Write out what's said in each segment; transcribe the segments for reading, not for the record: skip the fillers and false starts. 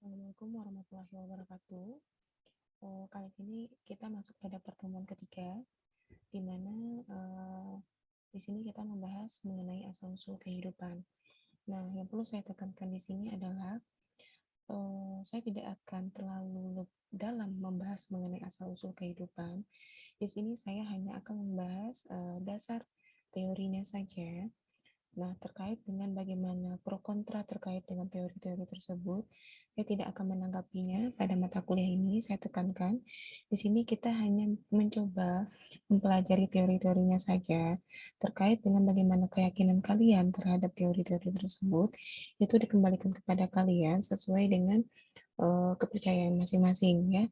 Assalamualaikum warahmatullahi wabarakatuh. Kali ini kita masuk pada pertemuan ketiga, di mana di sini kita membahas mengenai asal-usul kehidupan. Nah, yang perlu saya tekankan di sini adalah saya tidak akan terlalu dalam membahas mengenai asal-usul kehidupan. Di sini saya hanya akan membahas dasar teorinya saja. Nah, terkait dengan bagaimana pro kontra terkait dengan teori-teori tersebut, saya tidak akan menanggapinya pada mata kuliah ini. Saya tekankan, di sini kita hanya mencoba mempelajari teori-teorinya saja. Terkait dengan bagaimana keyakinan kalian terhadap teori-teori tersebut, itu dikembalikan kepada kalian sesuai dengan kepercayaan masing-masing ya.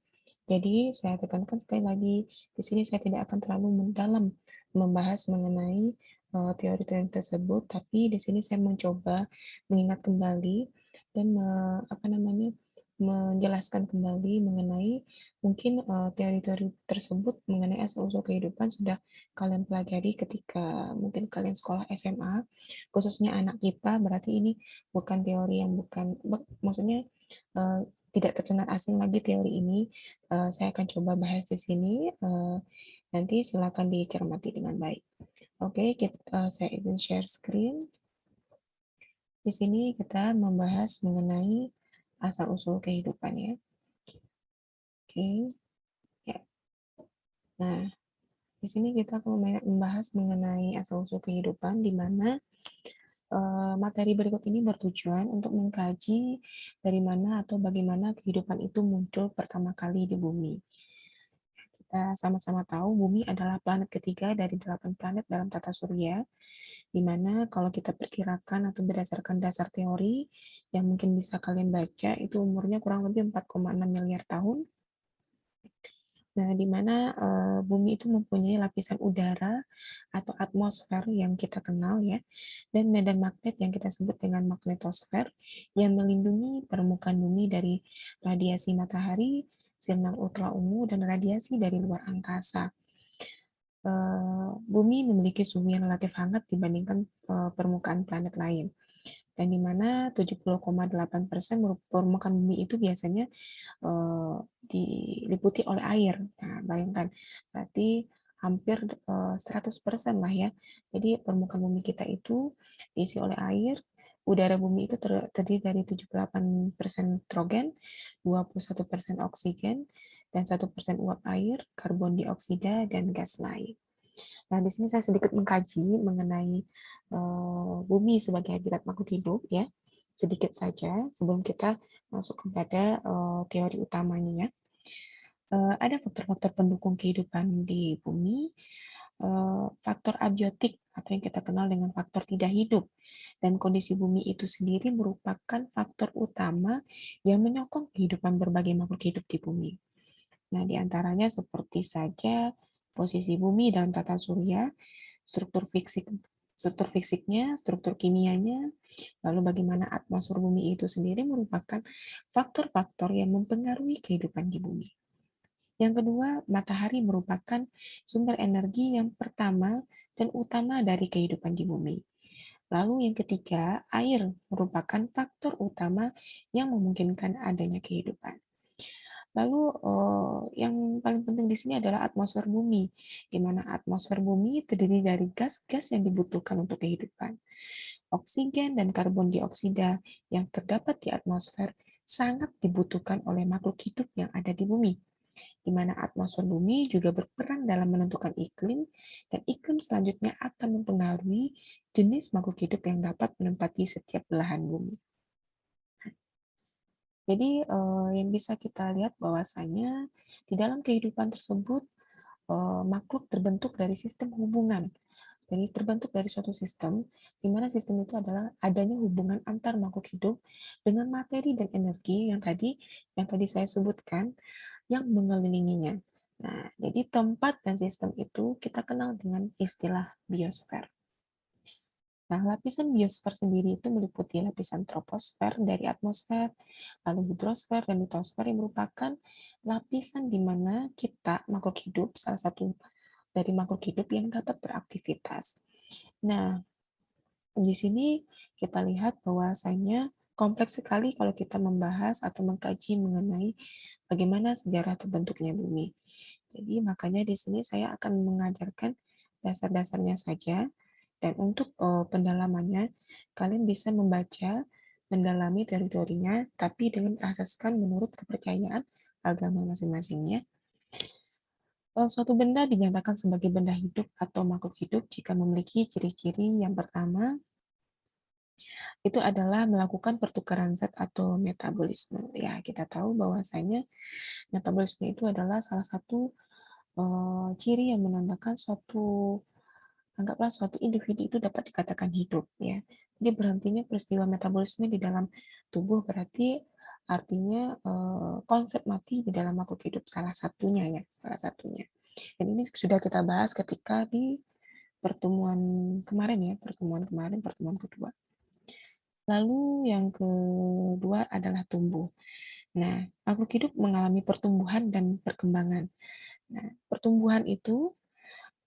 Jadi saya tekankan sekali lagi, di sini saya tidak akan terlalu mendalam membahas mengenai teori-teori tersebut, tapi di sini saya mencoba mengingat kembali dan menjelaskan kembali mengenai mungkin teori-teori tersebut mengenai asal-usul kehidupan sudah kalian pelajari ketika mungkin kalian sekolah SMA, khususnya anak IPA, berarti ini bukan teori yang bukan, maksudnya eh, tidak terdengar asing lagi teori ini. Saya akan coba bahas di sini. Nanti silakan dicermati dengan baik. Oke, saya ingin share screen. Di sini kita membahas mengenai asal-usul kehidupan ya. Oke, ya. Nah, di sini kita akan membahas mengenai asal-usul kehidupan, di mana materi berikut ini bertujuan untuk mengkaji dari mana atau bagaimana kehidupan itu muncul pertama kali di bumi. Kita sama-sama tahu bumi adalah planet ketiga dari 8 planet dalam tata surya, di mana kalau kita perkirakan atau berdasarkan dasar teori yang mungkin bisa kalian baca, itu umurnya kurang lebih 4,6 miliar tahun. Nah, di mana bumi itu mempunyai lapisan udara atau atmosfer yang kita kenal ya, dan medan magnet yang kita sebut dengan magnetosfer yang melindungi permukaan bumi dari radiasi matahari, sinar ultraviolet dan radiasi dari luar angkasa. Bumi memiliki suhu yang relatif hangat dibandingkan permukaan planet lain. Dan di mana 70,8% permukaan bumi itu biasanya diliputi oleh air. Nah, bayangkan, berarti hampir 100% lah ya. Jadi permukaan bumi kita itu diisi oleh air. Udara bumi itu terdiri dari 78% nitrogen, 21% oksigen, dan 1% uap air, karbon dioksida, dan gas lain. Nah, di sini saya sedikit mengkaji mengenai bumi sebagai habitat makhluk hidup ya, sedikit saja sebelum kita masuk kepada teori utamanya ya. Ada faktor-faktor pendukung kehidupan di bumi, faktor abiotik atau yang kita kenal dengan faktor tidak hidup, dan kondisi bumi itu sendiri merupakan faktor utama yang menyokong kehidupan berbagai makhluk hidup di bumi. Nah, di antaranya seperti saja posisi bumi dalam tata surya, struktur fisik struktur fisiknya, struktur kimianya, lalu bagaimana atmosfer bumi itu sendiri merupakan faktor-faktor yang mempengaruhi kehidupan di bumi. Yang kedua, matahari merupakan sumber energi yang pertama dan utama dari kehidupan di bumi. Lalu yang ketiga, air merupakan faktor utama yang memungkinkan adanya kehidupan. Lalu yang paling penting di sini adalah atmosfer bumi, di mana atmosfer bumi terdiri dari gas-gas yang dibutuhkan untuk kehidupan. Oksigen dan karbon dioksida yang terdapat di atmosfer sangat dibutuhkan oleh makhluk hidup yang ada di bumi, di mana atmosfer bumi juga berperan dalam menentukan iklim, dan iklim selanjutnya akan mempengaruhi jenis makhluk hidup yang dapat menempati setiap belahan bumi. Jadi yang bisa kita lihat bahwasanya di dalam kehidupan tersebut makhluk terbentuk dari sistem hubungan. Jadi terbentuk dari suatu sistem di mana sistem itu adalah adanya hubungan antar makhluk hidup dengan materi dan energi yang tadi saya sebutkan yang mengelilinginya. Nah, jadi tempat dan sistem itu kita kenal dengan istilah biosfer. Nah, lapisan biosfer sendiri itu meliputi lapisan troposfer dari atmosfer, lalu hidrosfer dan litosfer yang merupakan lapisan di mana kita, makhluk hidup, salah satu dari makhluk hidup yang dapat beraktivitas. Nah, di sini kita lihat bahwasanya kompleks sekali kalau kita membahas atau mengkaji mengenai bagaimana sejarah terbentuknya bumi. Jadi makanya di sini saya akan mengajarkan dasar-dasarnya saja, dan untuk pendalamannya kalian bisa membaca, mendalami teori-teorinya, tapi dengan berasaskan menurut kepercayaan agama masing-masingnya. Suatu benda dinyatakan sebagai benda hidup atau makhluk hidup jika memiliki ciri-ciri yang pertama, itu adalah melakukan pertukaran zat atau metabolisme. Ya, kita tahu bahwasanya metabolisme itu adalah salah satu ciri yang menandakan anggaplah suatu individu itu dapat dikatakan hidup, ya. Jadi berhentinya peristiwa metabolisme di dalam tubuh berarti artinya konsep mati di dalam makhluk hidup salah satunya, ya, salah satunya. Dan ini sudah kita bahas ketika di pertemuan kemarin, ya, pertemuan kedua. Lalu yang kedua adalah tumbuh. Nah, makhluk hidup mengalami pertumbuhan dan perkembangan. Nah, pertumbuhan itu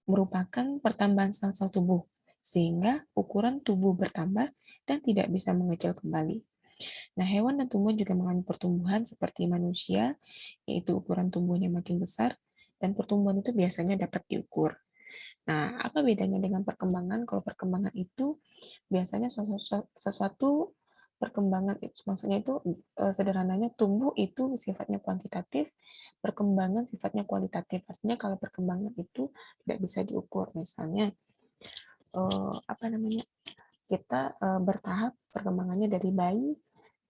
merupakan pertambahan sel-sel tubuh, sehingga ukuran tubuh bertambah dan tidak bisa mengecil kembali. Nah, hewan dan tumbuhan juga mengalami pertumbuhan seperti manusia, yaitu ukuran tubuhnya makin besar, dan pertumbuhan itu biasanya dapat diukur. Nah, apa bedanya dengan perkembangan? Kalau perkembangan itu biasanya sesuatu perkembangan itu maksudnya itu sederhananya tumbuh itu sifatnya kuantitatif, perkembangan sifatnya kualitatif. Artinya kalau perkembangan itu tidak bisa diukur. Misalnya apa namanya? Kita bertahap perkembangannya dari bayi,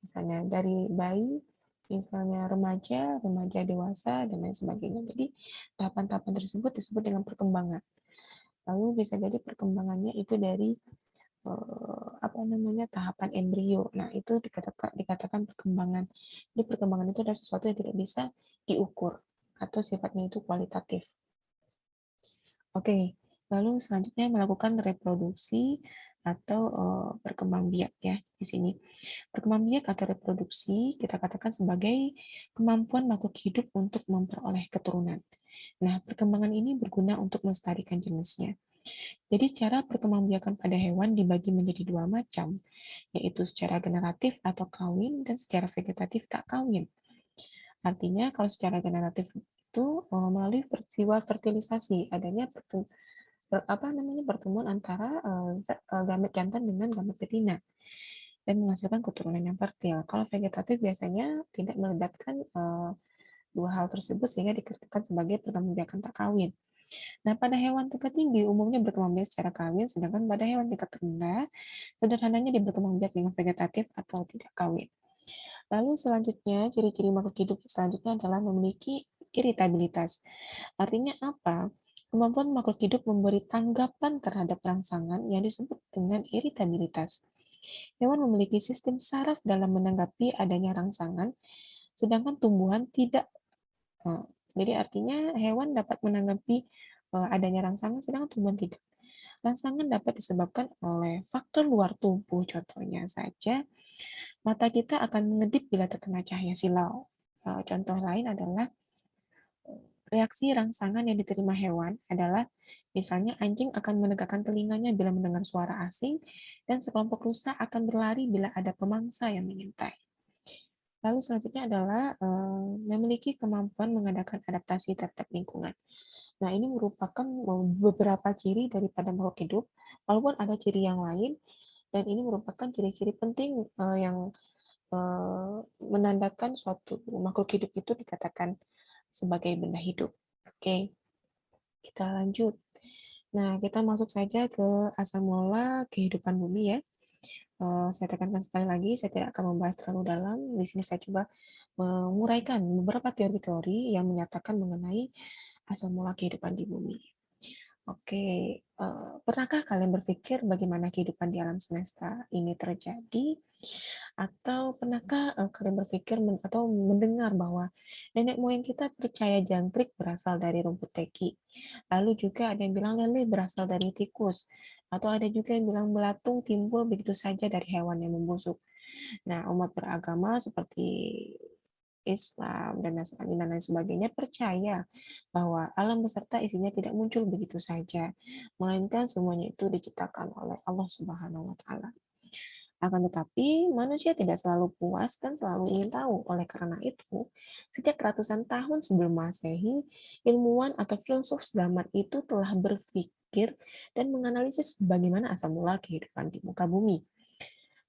misalnya dari bayi, misalnya remaja, remaja dewasa dan lain sebagainya. Jadi tahapan-tahapan tersebut disebut dengan perkembangan. Lalu bisa jadi perkembangannya itu dari apa namanya tahapan embrio. Nah, itu dikatakan perkembangan. Jadi perkembangan itu adalah sesuatu yang tidak bisa diukur atau sifatnya itu kualitatif. Oke, lalu selanjutnya melakukan reproduksi atau berkembang biak, ya di sini. Berkembang biak atau reproduksi kita katakan sebagai kemampuan makhluk hidup untuk memperoleh keturunan. Nah, perkembangan ini berguna untuk melestarikan jenisnya. Jadi cara perkembangbiakan pada hewan dibagi menjadi dua macam, yaitu secara generatif atau kawin dan secara vegetatif tak kawin. Artinya kalau secara generatif itu melalui peristiwa fertilisasi, adanya pertemuan antara gamet jantan dengan gamet betina dan menghasilkan keturunan yang fertil. Kalau vegetatif biasanya tidak melibatkan dua hal tersebut sehingga dikatakan sebagai perkembangbiakan tak kawin. Nah, pada hewan tingkat tinggi umumnya berkembang biak secara kawin, sedangkan pada hewan tingkat rendah sederhananya berkembang biak dengan vegetatif atau tidak kawin. Lalu selanjutnya, ciri-ciri makhluk hidup selanjutnya adalah memiliki iritabilitas. Artinya apa? Kemampuan makhluk hidup memberi tanggapan terhadap rangsangan yang disebut dengan iritabilitas. Hewan memiliki sistem saraf dalam menanggapi adanya rangsangan, sedangkan tumbuhan tidak. Nah, jadi artinya hewan dapat menanggapi adanya rangsangan, sedangkan tumbuhan tidak. Rangsangan dapat disebabkan oleh faktor luar tubuh, contohnya saja mata kita akan mengedip bila terkena cahaya silau. Contoh lain adalah reaksi rangsangan yang diterima hewan adalah misalnya anjing akan menegakkan telinganya bila mendengar suara asing dan sekelompok rusa akan berlari bila ada pemangsa yang mengintai. Lalu selanjutnya adalah memiliki kemampuan mengadakan adaptasi terhadap lingkungan. Nah, ini merupakan beberapa ciri daripada makhluk hidup, walaupun ada ciri yang lain, dan ini merupakan ciri-ciri penting yang menandakan suatu makhluk hidup itu dikatakan sebagai benda hidup. Oke, kita lanjut. Nah, kita masuk saja ke asal mula kehidupan bumi, ya. Saya tekankan sekali lagi, saya tidak akan membahas terlalu dalam. Di sini saya coba menguraikan beberapa teori-teori yang menyatakan mengenai asal mula kehidupan di bumi. Oke, pernahkah kalian berpikir bagaimana kehidupan di alam semesta ini terjadi? Atau pernahkah kalian berpikir atau mendengar bahwa nenek moyang kita percaya jangkrik berasal dari rumput teki? Lalu juga ada yang bilang lele berasal dari tikus. Atau ada juga yang bilang belatung timbul begitu saja dari hewan yang membusuk. Nah, umat beragama seperti Islam dan Nasrani dan lain sebagainya percaya bahwa alam beserta isinya tidak muncul begitu saja, melainkan semuanya itu diciptakan oleh Allah Subhanahu wa taala. Akan tetapi, manusia tidak selalu puas dan selalu ingin tahu. Oleh karena itu, sejak ratusan tahun sebelum Masehi, ilmuwan atau filsuf zaman itu telah berpikir dan menganalisis bagaimana asal mula kehidupan di muka bumi.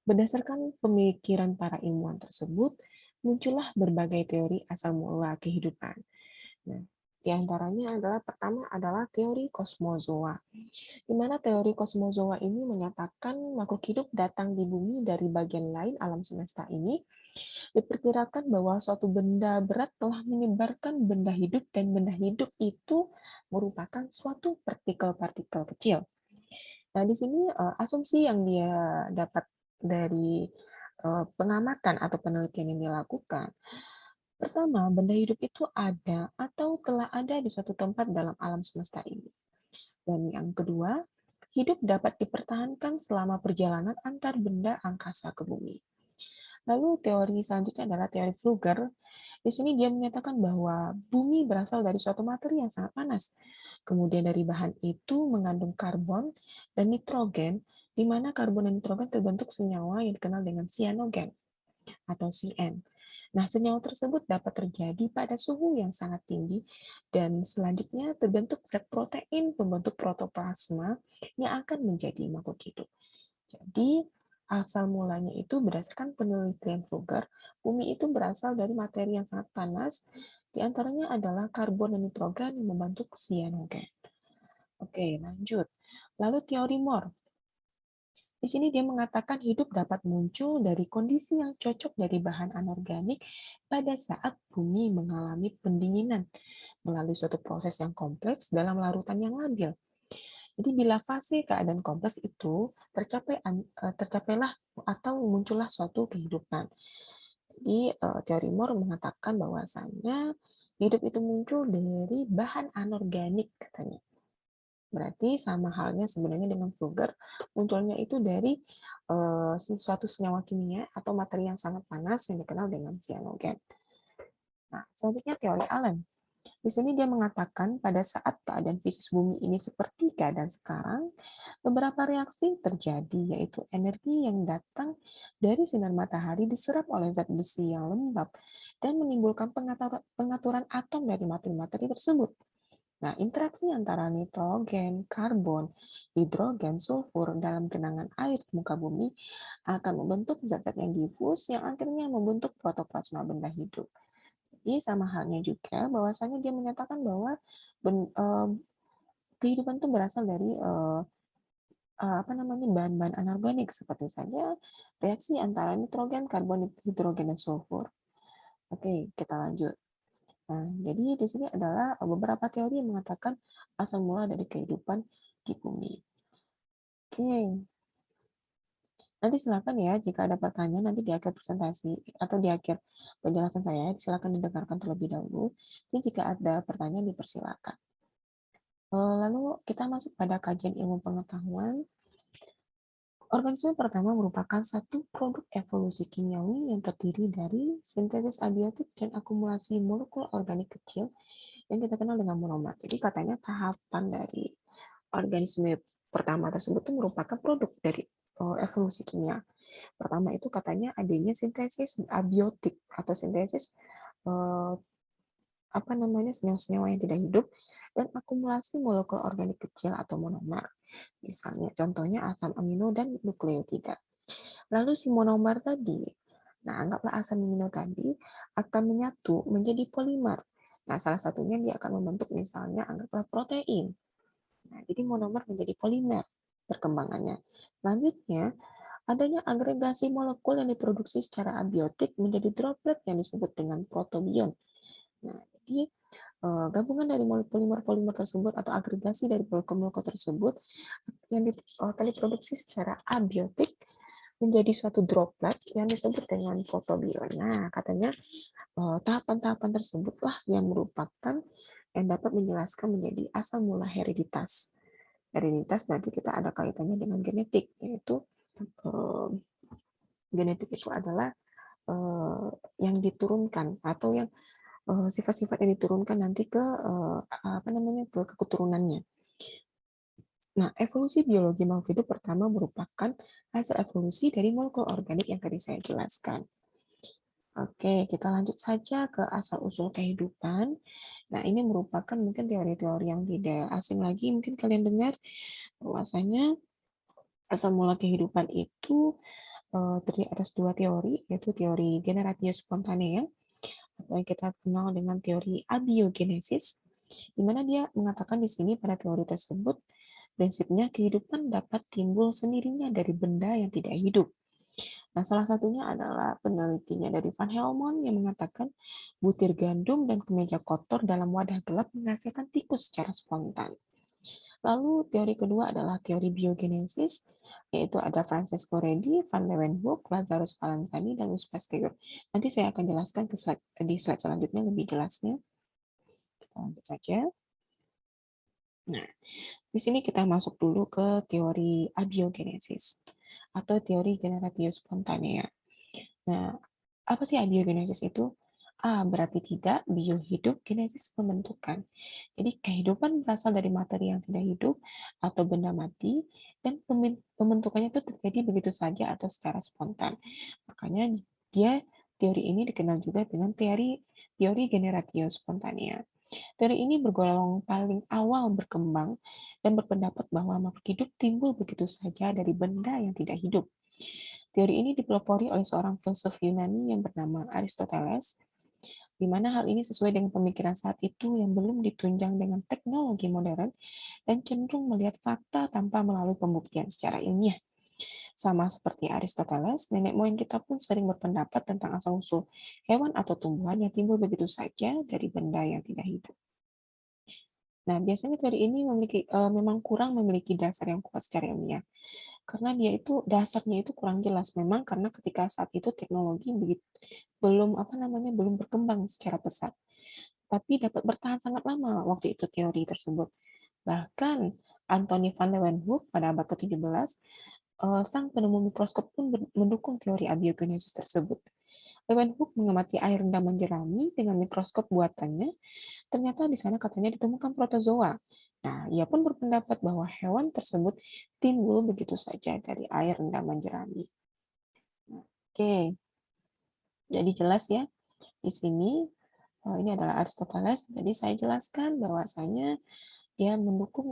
Berdasarkan pemikiran para ilmuwan tersebut, muncullah berbagai teori asal mula kehidupan. Nah, di antaranya adalah pertama adalah teori kosmozoa, di mana teori kosmozoa ini menyatakan makhluk hidup datang di bumi dari bagian lain alam semesta ini. Diperkirakan bahwa suatu benda berat telah menyebarkan benda hidup dan benda hidup itu merupakan suatu partikel-partikel kecil. Nah, di sini asumsi yang dia dapat dari pengamatan atau penelitian yang dilakukan. Pertama, benda hidup itu ada atau telah ada di suatu tempat dalam alam semesta ini. Dan yang kedua, hidup dapat dipertahankan selama perjalanan antar benda angkasa ke bumi. Lalu teori selanjutnya adalah teori Fluger. Di sini dia menyatakan bahwa bumi berasal dari suatu materi yang sangat panas. Kemudian dari bahan itu mengandung karbon dan nitrogen, di mana karbon dan nitrogen terbentuk senyawa yang dikenal dengan cyanogen atau CN. Nah, senyawa tersebut dapat terjadi pada suhu yang sangat tinggi dan selanjutnya terbentuk zat protein pembentuk protoplasma yang akan menjadi makhluk hidup. Jadi, asal mulanya itu berdasarkan penelitian Fugger, bumi itu berasal dari materi yang sangat panas, di antaranya adalah karbon dan nitrogen yang membentuk cyanogen. Oke, lanjut. Lalu teori Moore. Di sini dia mengatakan hidup dapat muncul dari kondisi yang cocok dari bahan anorganik pada saat bumi mengalami pendinginan melalui suatu proses yang kompleks dalam larutan yang labil. Jadi bila fase keadaan kompleks itu tercapailah atau muncullah suatu kehidupan. Jadi teori Moore mengatakan bahwasannya hidup itu muncul dari bahan anorganik katanya. Berarti sama halnya sebenarnya dengan Fugger, munculnya itu dari suatu senyawa kimia atau materi yang sangat panas yang dikenal dengan cyanogen. Nah, selanjutnya teori Allen. Di sini dia mengatakan pada saat keadaan fisis bumi ini seperti keadaan sekarang, beberapa reaksi terjadi, yaitu energi yang datang dari sinar matahari diserap oleh zat besi yang lembab dan menimbulkan pengaturan atom dari materi-materi tersebut. Nah, interaksi antara nitrogen, karbon, hidrogen, sulfur dalam genangan air di muka bumi akan membentuk zat-zat yang difus yang akhirnya membentuk protoplasma benda hidup. Jadi sama halnya juga bahwasanya dia menyatakan bahwa kehidupan itu berasal dari apa namanya bahan-bahan anorganik seperti saja reaksi antara nitrogen, karbon, hidrogen, dan sulfur. Oke, kita lanjut. Nah, jadi di sini adalah beberapa teori yang mengatakan asal mula dari kehidupan di bumi. Oke, nanti silakan ya jika ada pertanyaan nanti di akhir presentasi atau di akhir penjelasan saya silakan didengarkan terlebih dahulu. Jadi jika ada pertanyaan dipersilakan. Lalu kita masuk pada kajian ilmu pengetahuan. Organisme pertama merupakan satu produk evolusi kimiawi yang terdiri dari sintesis abiotik dan akumulasi molekul organik kecil yang kita kenal dengan monomer. Jadi katanya tahapan dari organisme pertama tersebut itu merupakan produk dari evolusi kimia. Pertama itu katanya adanya sintesis abiotik atau sintesis eh, apa namanya senyawa-senyawa yang tidak hidup dan akumulasi molekul organik kecil atau monomer. Misalnya contohnya asam amino dan nukleotida. Lalu si monomer tadi, nah anggaplah asam amino tadi akan menyatu menjadi polimer. Nah, salah satunya dia akan membentuk misalnya anggaplah protein. Nah, jadi monomer menjadi polimer perkembangannya. Selanjutnya, adanya agregasi molekul yang diproduksi secara abiotik menjadi droplet yang disebut dengan protobion. Nah, jadi gabungan dari polimer-polimer tersebut atau agregasi dari molekul-molekul tersebut yang diproduksi secara abiotik menjadi suatu droplet yang disebut dengan protobion. Nah, katanya tahapan-tahapan tersebutlah yang merupakan yang dapat menjelaskan menjadi asal mula hereditas. Hereditas berarti kita ada kaitannya dengan genetik, yaitu eh, genetik itu adalah yang diturunkan atau yang sifat-sifat yang diturunkan nanti ke apa namanya ke keturunannya. Nah, evolusi biologi makhluk hidup pertama merupakan hasil evolusi dari molekul organik yang tadi saya jelaskan. Oke, kita lanjut saja ke asal-usul kehidupan. Nah, ini merupakan mungkin teori-teori yang tidak asing lagi, mungkin kalian dengar bahwasanya asal mula kehidupan itu terdiri atas dua teori, yaitu teori generatio spontanea, atau yang kita kenal dengan teori abiogenesis, di mana dia mengatakan di sini pada teori tersebut, prinsipnya kehidupan dapat timbul sendirinya dari benda yang tidak hidup. Nah, salah satunya adalah penelitinya dari Van Helmont yang mengatakan butir gandum dan kemeja kotor dalam wadah gelap menghasilkan tikus secara spontan. Lalu teori kedua adalah teori biogenesis, yaitu ada Francesco Redi, Van Leeuwenhoek, Lazarus Spallanzani, dan Louis Pasteur. Nanti saya akan jelaskan di slide selanjutnya lebih jelasnya. Kita lanjut saja. Nah, di sini kita masuk dulu ke teori abiogenesis atau teori generatio spontanea. Nah, apa sih abiogenesis itu? A berarti tidak, bio hidup, genesis pembentukan. Jadi kehidupan berasal dari materi yang tidak hidup atau benda mati, dan pembentukannya itu terjadi begitu saja atau secara spontan. Makanya dia teori ini dikenal juga dengan teori generatio spontanea. Teori ini bergolong paling awal berkembang dan berpendapat bahwa makhluk hidup timbul begitu saja dari benda yang tidak hidup. Teori ini dipelopori oleh seorang filsuf Yunani yang bernama Aristoteles, di mana hal ini sesuai dengan pemikiran saat itu yang belum ditunjang dengan teknologi modern dan cenderung melihat fakta tanpa melalui pembuktian secara ilmiah. Sama seperti Aristoteles, nenek moyang kita pun sering berpendapat tentang asal-usul hewan atau tumbuhan yang timbul begitu saja dari benda yang tidak hidup. Nah, biasanya teori ini memang kurang memiliki dasar yang kuat secara ilmiah, karena dia itu dasarnya itu kurang jelas. Memang karena ketika saat itu teknologi belum berkembang secara pesat, tapi dapat bertahan sangat lama waktu itu teori tersebut. Bahkan Anthony van Leeuwenhoek pada abad ke-17, sang penemu mikroskop pun mendukung teori abiogenesis tersebut. Leeuwenhoek mengamati air rendaman jerami dengan mikroskop buatannya. Ternyata di sana katanya ditemukan protozoa. Nah, ia pun berpendapat bahwa hewan tersebut timbul begitu saja dari air rendaman jerami. Oke, jadi jelas ya di sini. Ini adalah Aristoteles. Jadi saya jelaskan bahwasanya dia mendukung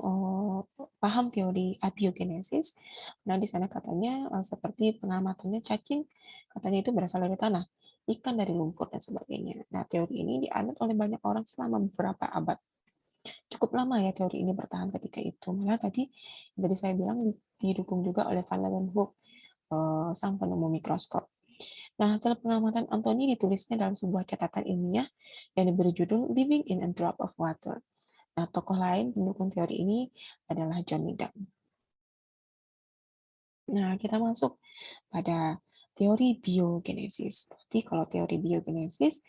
paham teori abiogenesis. Nah, di sana katanya seperti pengamatannya cacing, katanya itu berasal dari tanah, ikan dari lumpur dan sebagainya. Nah, teori ini dianut oleh banyak orang selama beberapa abad. Cukup lama ya teori ini bertahan ketika itu. Malah tadi saya bilang didukung juga oleh Van Leeuwenhoek, sang penemu mikroskop. Nah, hasil pengamatan Anthony ditulisnya dalam sebuah catatan ilmiah yang diberi judul Living in a Drop of Water. Nah, tokoh lain pendukung teori ini adalah John Needham. Nah, kita masuk pada teori biogenesis. Berarti kalau teori biogenesis,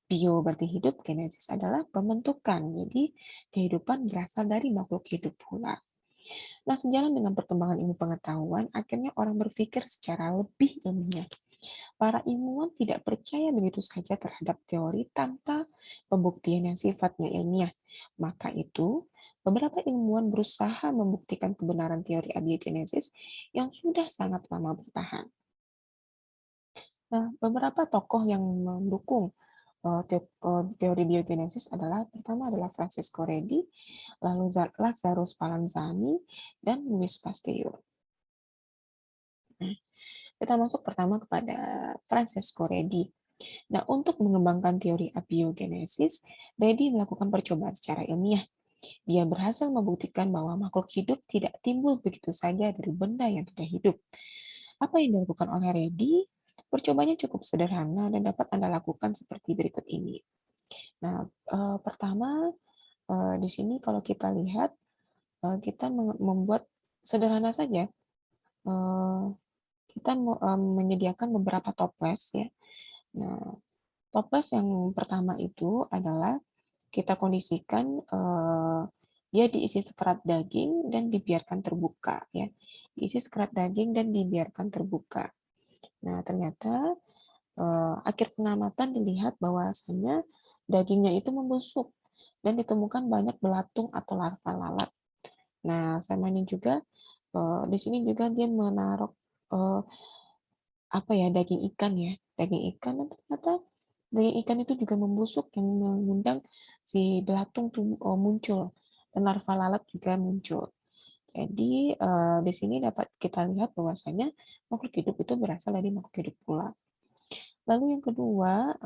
bio berarti hidup, genesis adalah pembentukan. Jadi, kehidupan berasal dari makhluk hidup pula. Nah, sejalan dengan perkembangan ilmu pengetahuan, akhirnya orang berpikir secara lebih ilmiah. Para ilmuwan tidak percaya begitu saja terhadap teori tanpa pembuktian yang sifatnya ilmiah. Maka itu, beberapa ilmuwan berusaha membuktikan kebenaran teori abiogenesis yang sudah sangat lama bertahan. Nah, beberapa tokoh yang mendukung teori biogenesis adalah pertama adalah Francesco Redi, lalu Lazarus Spallanzani, dan Louis Pasteur. Nah, kita masuk pertama kepada Francesco Redi. Nah, untuk mengembangkan teori abiogenesis, Redi melakukan percobaan secara ilmiah. Dia berhasil membuktikan bahwa makhluk hidup tidak timbul begitu saja dari benda yang tidak hidup. Apa yang dilakukan oleh Redi? Percobanya cukup sederhana dan dapat Anda lakukan seperti berikut ini. Nah, pertama di sini kalau kita lihat, kita membuat sederhana saja. Kita menyediakan beberapa toples ya. Nah, toples yang pertama itu adalah kita kondisikan dia diisi sekerat daging dan dibiarkan terbuka ya. Diisi sekerat daging dan dibiarkan terbuka. Nah, ternyata akhir pengamatan dilihat bahwasanya dagingnya itu membusuk dan ditemukan banyak belatung atau larva lalat. Nah, samanya juga di sini juga dia menaruh apa ya, daging ikan ya, daging ikan, dan ternyata daging ikan itu juga membusuk yang mengundang si belatung tuh muncul, dan larva lalat juga muncul. Jadi di sini dapat kita lihat bahwasanya makhluk hidup itu berasal dari makhluk hidup pula. Lalu yang kedua,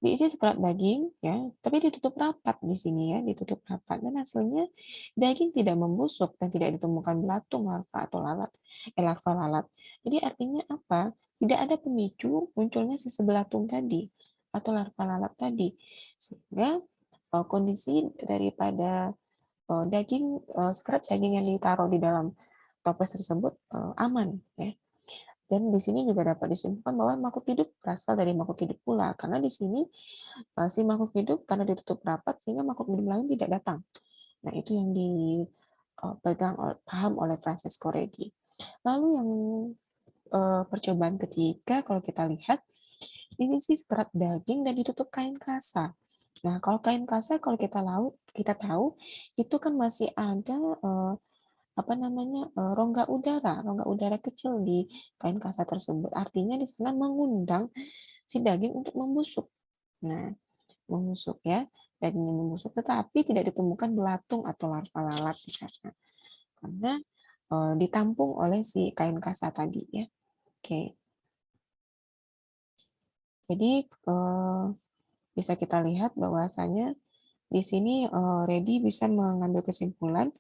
diisi sekerat daging ya, tapi ditutup rapat di sini ya, ditutup rapat, dan hasilnya daging tidak membusuk dan tidak ditemukan belatung, larva atau larva lalat. Jadi artinya apa? Tidak ada pemicu munculnya si belatung tadi atau larva lalat tadi, sehingga kondisi daripada sekerat daging yang ditaruh di dalam toples tersebut aman ya. Dan di sini juga dapat disimpulkan bahwa makhluk hidup berasal dari makhluk hidup pula, karena di sini si makhluk hidup karena ditutup rapat sehingga makhluk hidup lain tidak datang. Nah, itu yang dipegang paham oleh Francesco Redi. Lalu yang percobaan ketiga, kalau kita lihat, ini sih sekerat daging dan ditutup kain kasa. Nah, kalau kain kasa, kalau kita tahu itu kan masih ada apa namanya rongga udara kecil di kain kasa tersebut. Artinya di sana mengundang si daging untuk membusuk. Nah, membusuk ya, dagingnya membusuk, tetapi tidak ditemukan belatung atau larva lalat di sana karena ditampung oleh si kain kasa tadi ya. Oke, jadi bisa kita lihat bahwasanya di sini Redi bisa mengambil kesimpulan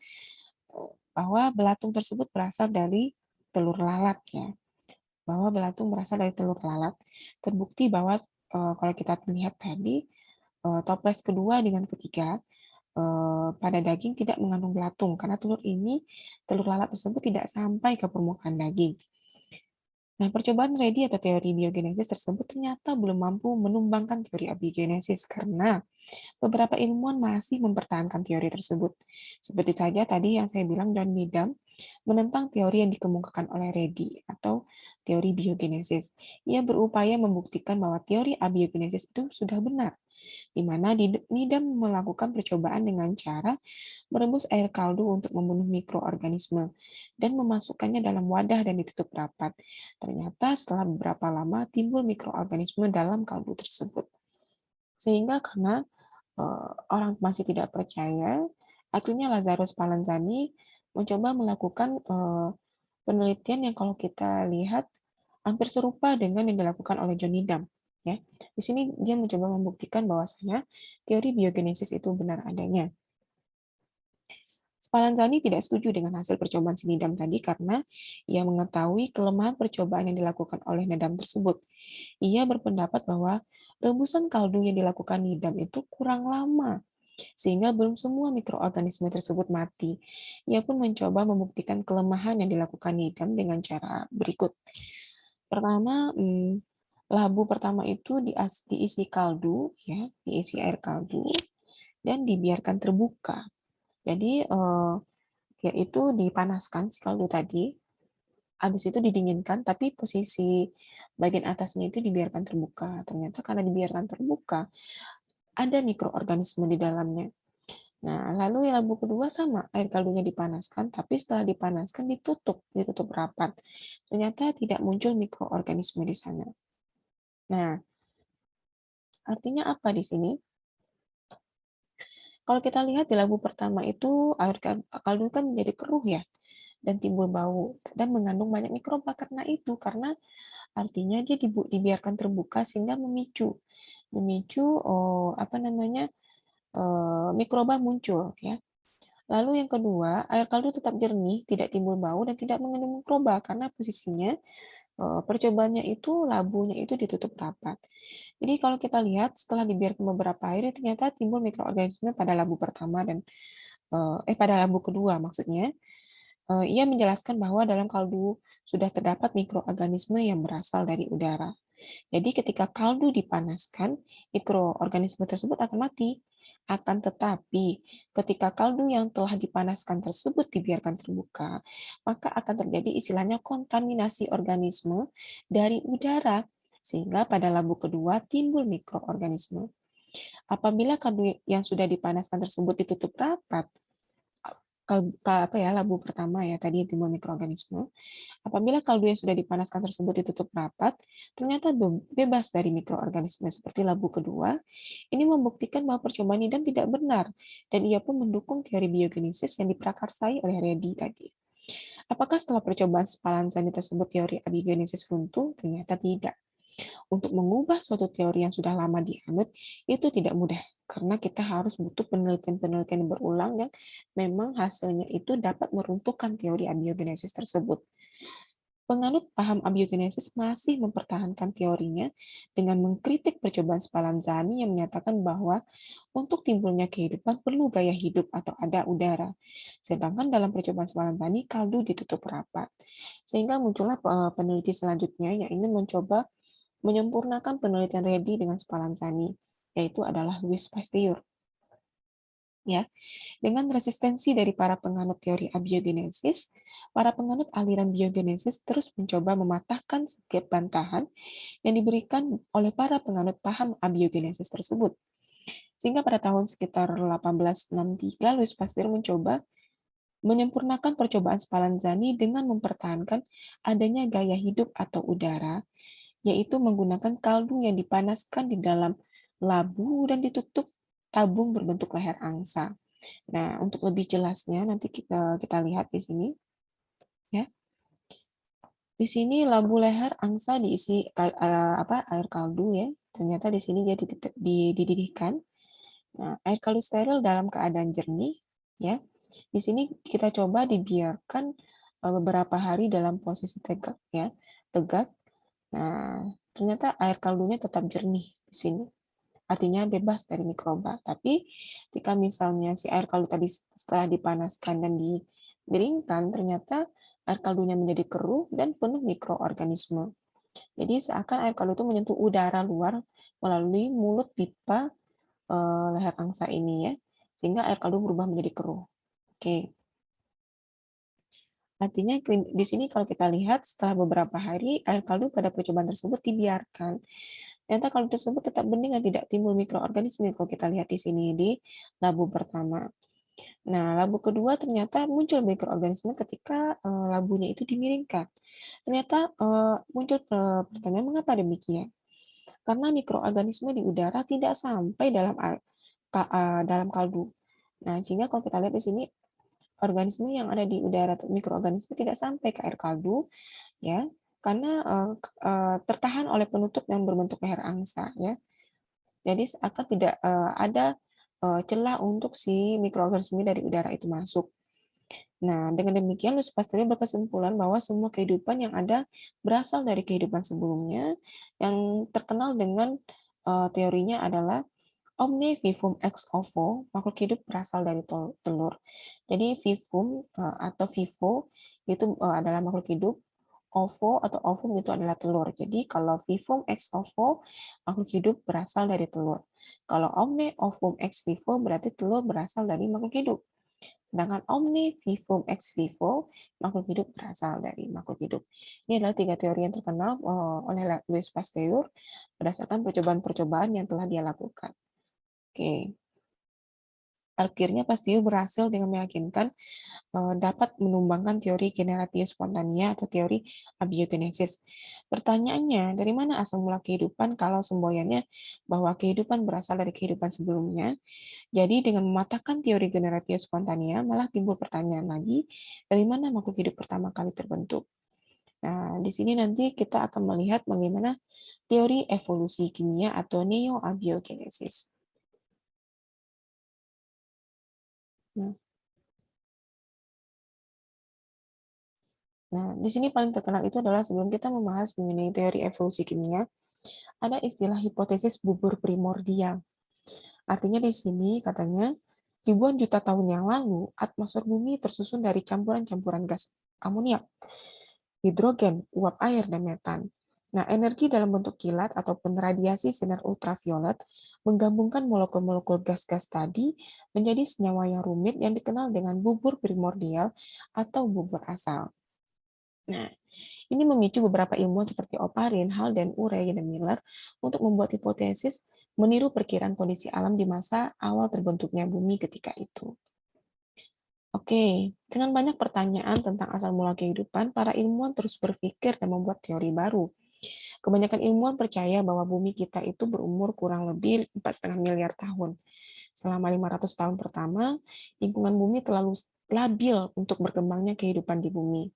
bahwa belatung tersebut berasal dari telur lalat ya, bahwa belatung berasal dari telur lalat. Terbukti bahwa kalau kita lihat tadi toples kedua dengan ketiga pada daging tidak mengandung belatung karena telur lalat tersebut tidak sampai ke permukaan daging. Nah, percobaan Redi atau teori biogenesis tersebut ternyata belum mampu menumbangkan teori abiogenesis karena beberapa ilmuwan masih mempertahankan teori tersebut. Seperti saja tadi yang saya bilang, John Needham menentang teori yang dikemukakan oleh Redi atau teori biogenesis. Ia berupaya membuktikan bahwa teori abiogenesis itu sudah benar, di mana Needham melakukan percobaan dengan cara merebus air kaldu untuk membunuh mikroorganisme dan memasukkannya dalam wadah dan ditutup rapat. Ternyata setelah beberapa lama timbul mikroorganisme dalam kaldu tersebut. Sehingga karena orang masih tidak percaya, akhirnya Lazarus Spallanzani mencoba melakukan penelitian yang kalau kita lihat hampir serupa dengan yang dilakukan oleh John Needham. Ya, di sini dia mencoba membuktikan bahwasanya teori biogenesis itu benar adanya. Spallanzani tidak setuju dengan hasil percobaan si Needham tadi karena ia mengetahui kelemahan percobaan yang dilakukan oleh Needham tersebut. Ia berpendapat bahwa rebusan kaldu yang dilakukan Needham itu kurang lama, sehingga belum semua mikroorganisme tersebut mati. Ia pun mencoba membuktikan kelemahan yang dilakukan Needham dengan cara berikut. Pertama, labu pertama itu diisi kaldu, ya, diisi air kaldu, dan dibiarkan terbuka. Jadi yaitu dipanaskan si kaldu tadi, habis itu didinginkan, tapi posisi bagian atasnya itu dibiarkan terbuka. Ternyata karena dibiarkan terbuka, ada mikroorganisme di dalamnya. Nah, lalu yang labu kedua sama, air kaldunya dipanaskan, tapi setelah dipanaskan ditutup rapat. Ternyata tidak muncul mikroorganisme di sana. Nah, artinya apa di sini? Kalau kita lihat di labu pertama itu air kaldu kan menjadi keruh ya, dan timbul bau dan mengandung banyak mikroba karena artinya dia dibiarkan terbuka sehingga memicu apa namanya mikroba muncul ya. Lalu yang kedua, air kaldu tetap jernih, tidak timbul bau dan tidak mengandung mikroba karena posisinya percobaannya itu labunya itu ditutup rapat. Jadi kalau kita lihat setelah dibiarkan beberapa hari ternyata timbul mikroorganisme pada labu pertama dan pada labu kedua maksudnya. Ia menjelaskan bahwa dalam kaldu sudah terdapat mikroorganisme yang berasal dari udara. Jadi ketika kaldu dipanaskan, mikroorganisme tersebut akan mati. Akan tetapi, ketika kaldu yang telah dipanaskan tersebut dibiarkan terbuka, maka akan terjadi istilahnya kontaminasi organisme dari udara, sehingga pada labu kedua timbul mikroorganisme. Apabila kaldu yang sudah dipanaskan tersebut ditutup rapat, labu pertama ya tadi timbul mikroorganisme. Apabila kaldu yang sudah dipanaskan tersebut ditutup rapat, ternyata bebas dari mikroorganisme seperti labu kedua. Ini membuktikan bahwa percobaan Needham tidak benar, dan ia pun mendukung teori biogenesis yang diprakarsai oleh Reddy tadi. Apakah setelah percobaan Spallanzani tersebut teori abiogenesis runtuh? Ternyata tidak. Untuk mengubah suatu teori yang sudah lama dianut itu tidak mudah, karena kita harus butuh penelitian-penelitian berulang yang memang hasilnya itu dapat meruntuhkan teori abiogenesis tersebut. Penganut paham abiogenesis masih mempertahankan teorinya dengan mengkritik percobaan Spallanzani yang menyatakan bahwa untuk timbulnya kehidupan perlu gaya hidup atau ada udara. Sedangkan dalam percobaan Spallanzani kaldu ditutup rapat. Sehingga muncullah peneliti selanjutnya yang ingin mencoba menyempurnakan penelitian Reddy dengan Spallanzani, yaitu adalah Louis Pasteur. Ya, dengan resistensi dari para penganut teori abiogenesis, para penganut aliran biogenesis terus mencoba mematahkan setiap bantahan yang diberikan oleh para penganut paham abiogenesis tersebut. Sehingga pada tahun sekitar 1863, Louis Pasteur mencoba menyempurnakan percobaan Spallanzani dengan mempertahankan adanya gaya hidup atau udara, yaitu menggunakan kaldu yang dipanaskan di dalam labu dan ditutup tabung berbentuk leher angsa. Nah, untuk lebih jelasnya nanti kita lihat di sini ya. Di sini labu leher angsa diisi air kaldu ya. Ternyata di sini dia dididihkan. Nah, air kaldu steril dalam keadaan jernih ya. Di sini kita coba dibiarkan beberapa hari dalam posisi tegak ya, tegak. Nah, ternyata air kaldunya tetap jernih di sini. Artinya bebas dari mikroba. Tapi jika misalnya si air kaldu tadi setelah dipanaskan dan dikeringkan, ternyata air kaldunya menjadi keruh dan penuh mikroorganisme. Jadi seakan air kaldu itu menyentuh udara luar melalui mulut pipa leher angsa ini ya, sehingga air kaldu berubah menjadi keruh. Oke. Artinya di sini kalau kita lihat setelah beberapa hari air kaldu pada percobaan tersebut dibiarkan. Ternyata kaldu tersebut tetap bening dan tidak timbul mikroorganisme kalau kita lihat di sini di labu pertama. Nah, labu kedua ternyata muncul mikroorganisme ketika labunya itu dimiringkan. Ternyata muncul pertanyaan mengapa demikian? Karena mikroorganisme di udara tidak sampai dalam kaldu. Nah, sehingga kalau kita lihat di sini organisme yang ada di udara atau mikroorganisme tidak sampai ke air kaldu ya, karena tertahan oleh penutup yang berbentuk leher angsa ya. Jadi akan tidak ada celah untuk si mikroorganisme dari udara itu masuk. Nah, dengan demikian Louis Pasteur berkesimpulan bahwa semua kehidupan yang ada berasal dari kehidupan sebelumnya yang terkenal dengan teorinya adalah Omne vivum ex ovo, makhluk hidup berasal dari telur. Jadi vivum atau vivo itu adalah makhluk hidup, ovo atau ovum itu adalah telur. Jadi kalau vivum ex ovo, makhluk hidup berasal dari telur. Kalau omne ovum ex vivo berarti telur berasal dari makhluk hidup. Sedangkan omne vivum ex vivo, makhluk hidup berasal dari makhluk hidup. Ini adalah tiga teori yang terkenal oleh Louis Pasteur berdasarkan percobaan-percobaan yang telah dia lakukan. Oke. Akhirnya Pasteur berhasil dengan meyakinkan dapat menumbangkan teori generatio spontania atau teori abiogenesis. Pertanyaannya, dari mana asal mula kehidupan kalau semboyannya bahwa kehidupan berasal dari kehidupan sebelumnya? Jadi dengan mematahkan teori generatio spontania, malah timbul pertanyaan lagi, dari mana makhluk hidup pertama kali terbentuk? Nah, di sini nanti kita akan melihat bagaimana teori evolusi kimia atau neo-abiogenesis. Nah, di sini paling terkenal itu adalah sebelum kita membahas mengenai teori evolusi kimia, ada istilah hipotesis bubur primordial. Artinya di sini katanya ribuan juta tahun yang lalu atmosfer bumi tersusun dari campuran-campuran gas amoniak, hidrogen, uap air, dan metan. Nah, energi dalam bentuk kilat ataupun radiasi sinar ultraviolet menggabungkan molekul-molekul gas-gas tadi menjadi senyawa yang rumit yang dikenal dengan bubur primordial atau bubur asal. Nah, ini memicu beberapa ilmuwan seperti Oparin, Hall, dan Urey dan Miller untuk membuat hipotesis meniru perkiraan kondisi alam di masa awal terbentuknya bumi ketika itu. Oke, dengan banyak pertanyaan tentang asal mula kehidupan, para ilmuwan terus berpikir dan membuat teori baru. Kebanyakan ilmuwan percaya bahwa bumi kita itu berumur kurang lebih 4,5 miliar tahun. Selama 500 tahun pertama, lingkungan bumi terlalu labil untuk berkembangnya kehidupan di bumi.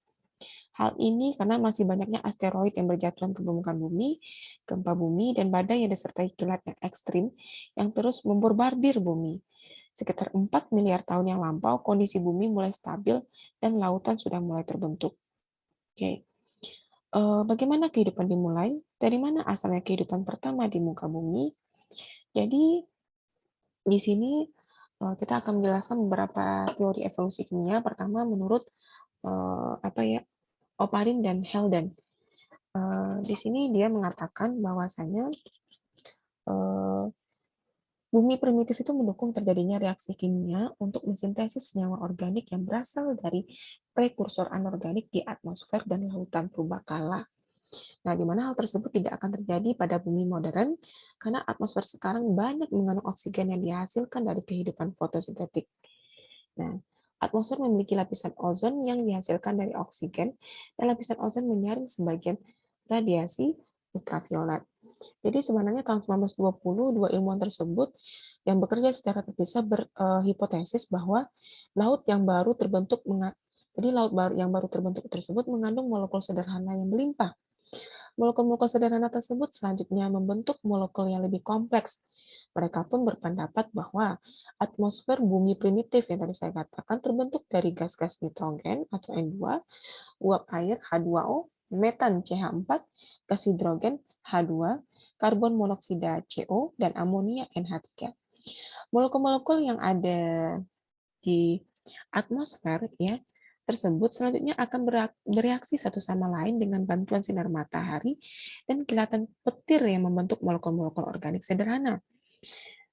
Hal ini karena masih banyaknya asteroid yang berjatuhan ke permukaan bumi, gempa bumi, dan badai yang disertai kilat yang ekstrim yang terus memborbardir bumi. Sekitar 4 miliar tahun yang lampau, kondisi bumi mulai stabil dan lautan sudah mulai terbentuk. Oke. Bagaimana kehidupan dimulai? Dari mana asalnya kehidupan pertama di muka bumi? Jadi, di sini kita akan menjelaskan beberapa teori evolusi kimia. Pertama, menurut apa ya, Oparin dan Helden. Di sini dia mengatakan bahwasanya eh, bumi primitif itu mendukung terjadinya reaksi kimia untuk mensintesis senyawa organik yang berasal dari prekursor anorganik di atmosfer dan lautan purbakala. Nah, di mana hal tersebut tidak akan terjadi pada bumi modern karena atmosfer sekarang banyak mengandung oksigen yang dihasilkan dari kehidupan fotosintetik. Nah, atmosfer memiliki lapisan ozon yang dihasilkan dari oksigen dan lapisan ozon menyaring sebagian radiasi ultraviolet. Jadi sebenarnya tahun 1920 dua ilmuwan tersebut yang bekerja secara terpisah berhipotesis bahwa laut yang baru terbentuk jadi laut baru yang baru terbentuk tersebut mengandung molekul sederhana yang melimpah. Molekul-molekul sederhana tersebut selanjutnya membentuk molekul yang lebih kompleks. Mereka pun berpendapat bahwa atmosfer bumi primitif yang tadi saya katakan terbentuk dari gas-gas nitrogen atau N2, uap air H2O, metan CH4, gas hidrogen H2, karbon monoksida CO, dan amonia NH3. Molekul-molekul yang ada di atmosfer ya tersebut selanjutnya akan bereaksi satu sama lain dengan bantuan sinar matahari dan kilatan petir yang membentuk molekul-molekul organik sederhana.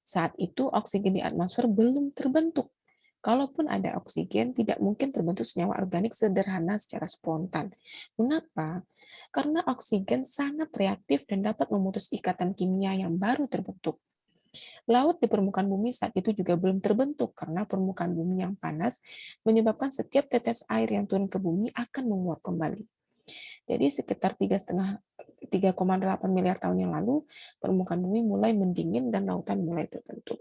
Saat itu oksigen di atmosfer belum terbentuk. Kalaupun ada oksigen, tidak mungkin terbentuk senyawa organik sederhana secara spontan. Mengapa? Karena oksigen sangat reaktif dan dapat memutus ikatan kimia yang baru terbentuk. Laut di permukaan bumi saat itu juga belum terbentuk karena permukaan bumi yang panas menyebabkan setiap tetes air yang turun ke bumi akan menguap kembali. Jadi sekitar 3,8 miliar tahun yang lalu, permukaan bumi mulai mendingin dan lautan mulai terbentuk.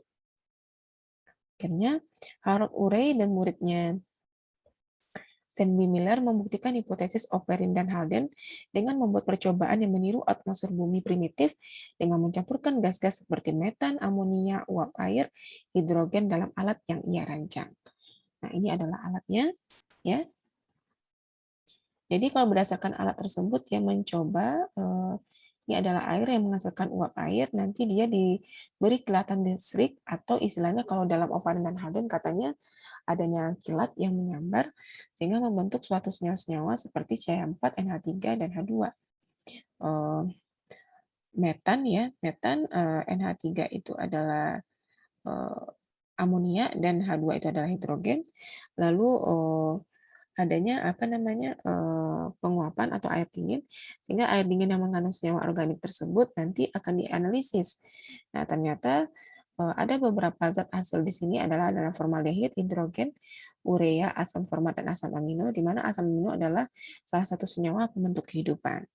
Akhirnya, Harold Urey dan muridnya Stanley Miller membuktikan hipotesis Oparin dan Halden dengan membuat percobaan yang meniru atmosfer bumi primitif dengan mencampurkan gas-gas seperti metan, amonia, uap air, hidrogen dalam alat yang ia rancang. Nah, ini adalah alatnya, ya. Jadi kalau berdasarkan alat tersebut dia mencoba ini adalah air yang menghasilkan uap air, nanti dia diberi kilatan listrik atau istilahnya kalau dalam Oparin dan Halden katanya adanya kilat yang menyambar sehingga membentuk suatu senyawa-senyawa seperti CH4, NH3 dan H2. Metan ya, metan NH3 itu adalah amonia dan H2 itu adalah hidrogen. Lalu adanya apa namanya penguapan atau air dingin sehingga air dingin yang mengandung senyawa organik tersebut nanti akan dianalisis. Nah, ternyata ada beberapa zat hasil di sini adalah formaldehid, hidrogen, urea, asam format dan asam amino di mana asam amino adalah salah satu senyawa pembentuk kehidupan.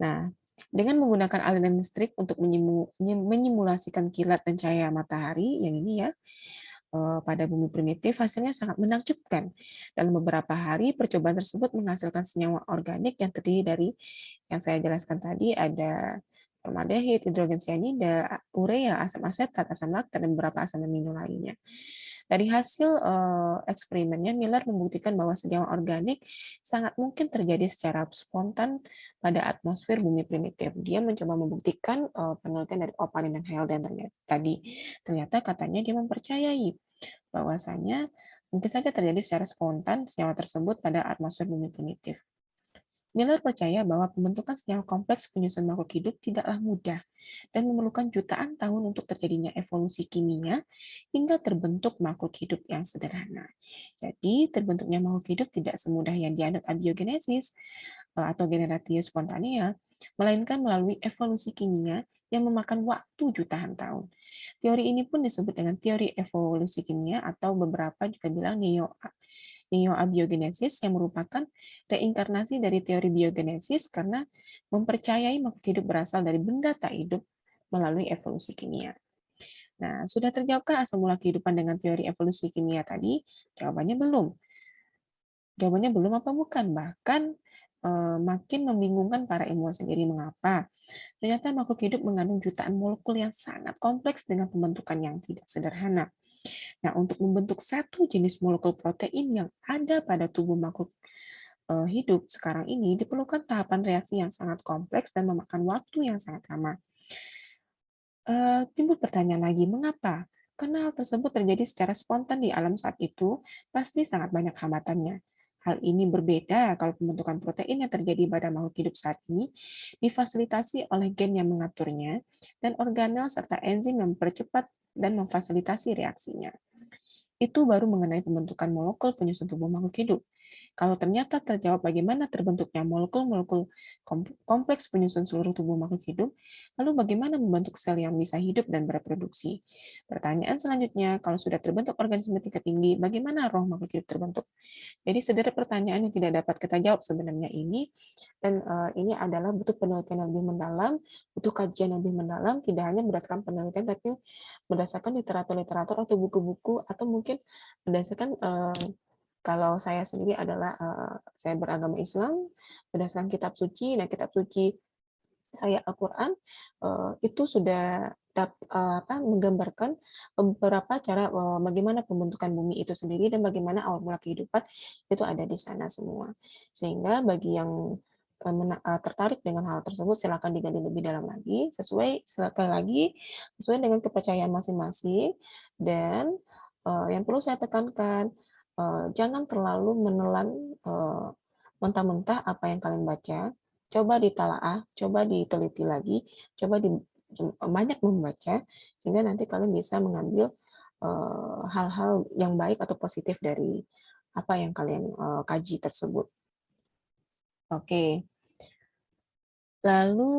Nah, dengan menggunakan aliran listrik untuk menyimulasikan kilat dan cahaya matahari yang ini ya, pada bumi primitif hasilnya sangat menakjubkan. Dalam beberapa hari, percobaan tersebut menghasilkan senyawa organik yang terdiri dari yang saya jelaskan tadi ada formaldehid, hidrogen cyanida, urea, asam asetat, asam laktat, dan beberapa asam amino lainnya. Dari hasil eksperimennya, Miller membuktikan bahwa senyawa organik sangat mungkin terjadi secara spontan pada atmosfer bumi primitif. Dia mencoba membuktikan penelitian dari Oparin dan Helden tadi. Ternyata katanya dia mempercayai bahwasanya mungkin saja terjadi secara spontan senyawa tersebut pada atmosfer bumi primitif. Miller percaya bahwa pembentukan senyawa kompleks penyusun makhluk hidup tidaklah mudah dan memerlukan jutaan tahun untuk terjadinya evolusi kimia hingga terbentuk makhluk hidup yang sederhana. Jadi, terbentuknya makhluk hidup tidak semudah yang dianut abiogenesis atau generatio spontanea, melainkan melalui evolusi kimia yang memakan waktu jutaan tahun. Teori ini pun disebut dengan teori evolusi kimia atau beberapa juga bilang neoabiogenesis yang merupakan reinkarnasi dari teori biogenesis karena mempercayai makhluk hidup berasal dari benda tak hidup melalui evolusi kimia. Nah, sudah terjawabkah asal mula kehidupan dengan teori evolusi kimia tadi? Jawabannya belum. Jawabannya belum apa bukan? Bahkan makin membingungkan para ilmuwan sendiri. Mengapa? Ternyata makhluk hidup mengandung jutaan molekul yang sangat kompleks dengan pembentukan yang tidak sederhana. Nah, untuk membentuk satu jenis molekul protein yang ada pada tubuh makhluk hidup sekarang ini diperlukan tahapan reaksi yang sangat kompleks dan memakan waktu yang sangat lama. Timbul pertanyaan lagi, mengapa? Karena hal tersebut terjadi secara spontan di alam saat itu, pasti sangat banyak hambatannya. Hal ini berbeda kalau pembentukan protein yang terjadi pada makhluk hidup saat ini difasilitasi oleh gen yang mengaturnya dan organel serta enzim yang mempercepat dan memfasilitasi reaksinya. Itu baru mengenai pembentukan molekul penyusun tubuh makhluk hidup. Kalau ternyata terjawab bagaimana terbentuknya molekul-molekul kompleks penyusun seluruh tubuh makhluk hidup, lalu bagaimana membentuk sel yang bisa hidup dan bereproduksi? Pertanyaan selanjutnya, kalau sudah terbentuk organisme tingkat tinggi, bagaimana roh makhluk hidup terbentuk? Jadi sederet pertanyaan yang tidak dapat kita jawab sebenarnya ini, dan ini adalah butuh penelitian yang lebih mendalam, butuh kajian yang lebih mendalam, tidak hanya berdasarkan penelitian, tapi berdasarkan literatur-literatur atau buku-buku, atau mungkin berdasarkan kalau saya sendiri adalah saya beragama Islam berdasarkan kitab suci. Nah, kitab suci saya Al-Qur'an itu sudah menggambarkan beberapa cara bagaimana pembentukan bumi itu sendiri dan bagaimana awal mula kehidupan itu ada di sana semua. Sehingga bagi yang tertarik dengan hal tersebut silakan digali lebih dalam lagi sekali lagi sesuai dengan kepercayaan masing-masing dan yang perlu saya tekankan jangan terlalu menelan mentah-mentah apa yang kalian baca. Coba ditalaah, coba diteliti lagi, coba banyak membaca, sehingga nanti kalian bisa mengambil hal-hal yang baik atau positif dari apa yang kalian kaji tersebut. Oke. Lalu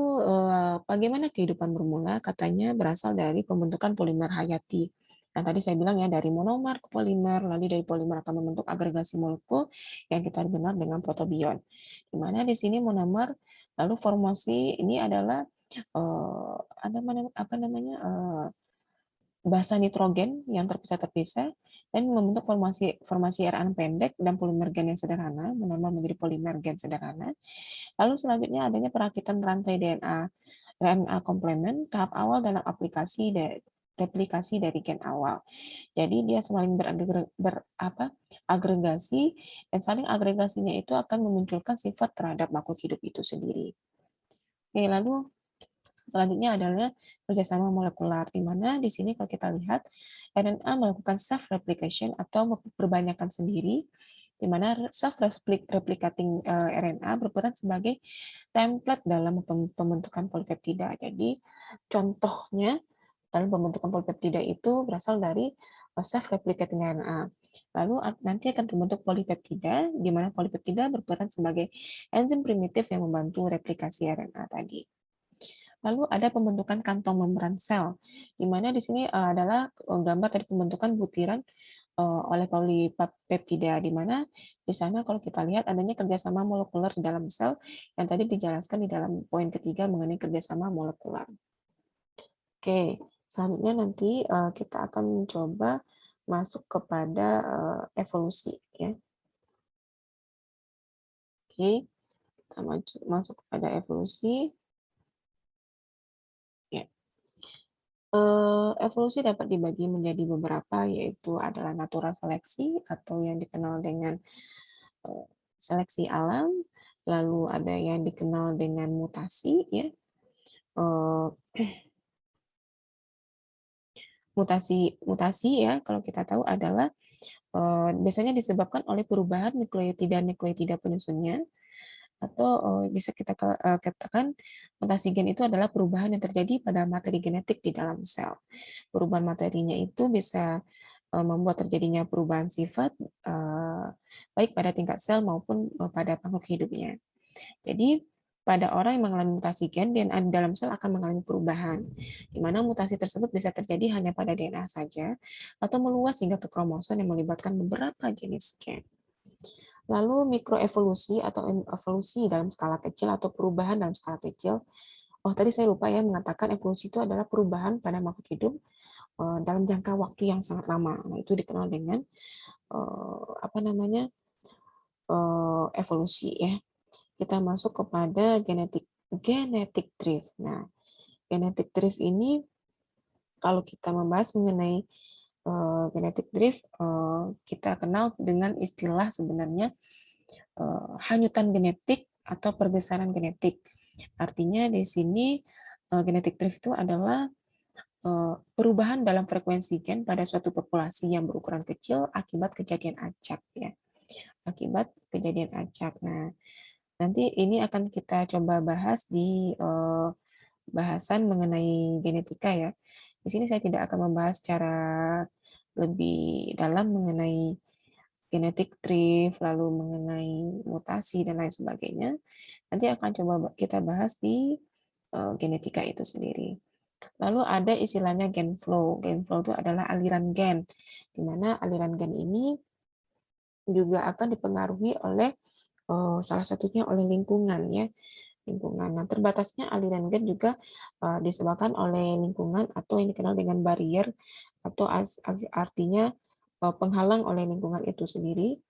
bagaimana kehidupan bermula? Katanya berasal dari pembentukan polimer hayati. Yang tadi saya bilang ya, dari monomer ke polimer, lalu dari polimer akan membentuk agregasi molekul yang kita kenal dengan protobion. Di mana di sini monomer, lalu formasi ini adalah apa namanya basa nitrogen yang terpisah-terpisah dan membentuk formasi RNA pendek dan polimer gen yang sederhana, monomer menjadi polimer gen sederhana. Lalu selanjutnya adanya perakitan rantai RNA komplemen tahap awal dalam replikasi dari gen awal. Jadi dia saling beragregasi dan saling agregasinya itu akan memunculkan sifat terhadap makhluk hidup itu sendiri. Oke, lalu selanjutnya adalah kerjasama molekular, di mana di sini kalau kita lihat RNA melakukan self replication atau perbanyakan sendiri, di mana self replicating RNA berperan sebagai template dalam pembentukan polipeptida. Jadi contohnya dalam pembentukan polipeptida itu berasal dari self replicating RNA. Lalu nanti akan terbentuk polipeptida, di mana polipeptida berperan sebagai enzim primitif yang membantu replikasi RNA tadi. Lalu ada pembentukan kantong membran sel, di mana di sini adalah gambar dari pembentukan butiran oleh polipeptida, di mana di sana kalau kita lihat adanya kerjasama molekuler di dalam sel yang tadi dijelaskan di dalam poin ketiga mengenai kerjasama molekuler. Oke, selanjutnya nanti kita akan mencoba masuk kepada evolusi, ya. Oke, kita masuk kepada evolusi. Ya. Evolusi dapat dibagi menjadi beberapa, yaitu adalah natural seleksi atau yang dikenal dengan seleksi alam, lalu ada yang dikenal dengan mutasi, ya. Mutasi ya, kalau kita tahu adalah biasanya disebabkan oleh perubahan nukleotida penyusunnya, atau bisa kita katakan mutasi gen itu adalah perubahan yang terjadi pada materi genetik di dalam sel. Perubahan materinya itu bisa membuat terjadinya perubahan sifat baik pada tingkat sel maupun pada makhluk hidupnya. Jadi pada orang yang mengalami mutasi gen, DNA di dalam sel akan mengalami perubahan, di mana mutasi tersebut bisa terjadi hanya pada DNA saja, atau meluas hingga ke kromosom yang melibatkan beberapa jenis gen. Lalu mikroevolusi atau evolusi dalam skala kecil atau perubahan dalam skala kecil. Oh, tadi saya lupa ya mengatakan evolusi itu adalah perubahan pada makhluk hidup dalam jangka waktu yang sangat lama. Nah, itu dikenal dengan apa namanya evolusi ya. Kita masuk kepada genetic drift. Nah, genetic drift ini kalau kita membahas mengenai genetic drift, kita kenal dengan istilah sebenarnya hanyutan genetik atau perbesaran genetik. Artinya di sini genetic drift itu adalah perubahan dalam frekuensi gen pada suatu populasi yang berukuran kecil akibat kejadian acak ya. Akibat kejadian acak. Nah, nanti ini akan kita coba bahas di bahasan mengenai genetika ya. Di sini saya tidak akan membahas secara lebih dalam mengenai genetic drift, lalu mengenai mutasi dan lain sebagainya. Nanti akan coba kita bahas di genetika itu sendiri. Lalu ada istilahnya gen flow. Gen flow itu adalah aliran gen, di mana aliran gen ini juga akan dipengaruhi oleh salah satunya oleh lingkungan ya, lingkungan. Nah, terbatasnya aliran gen juga disebabkan oleh lingkungan atau yang dikenal dengan barrier atau artinya penghalang oleh lingkungan itu sendiri.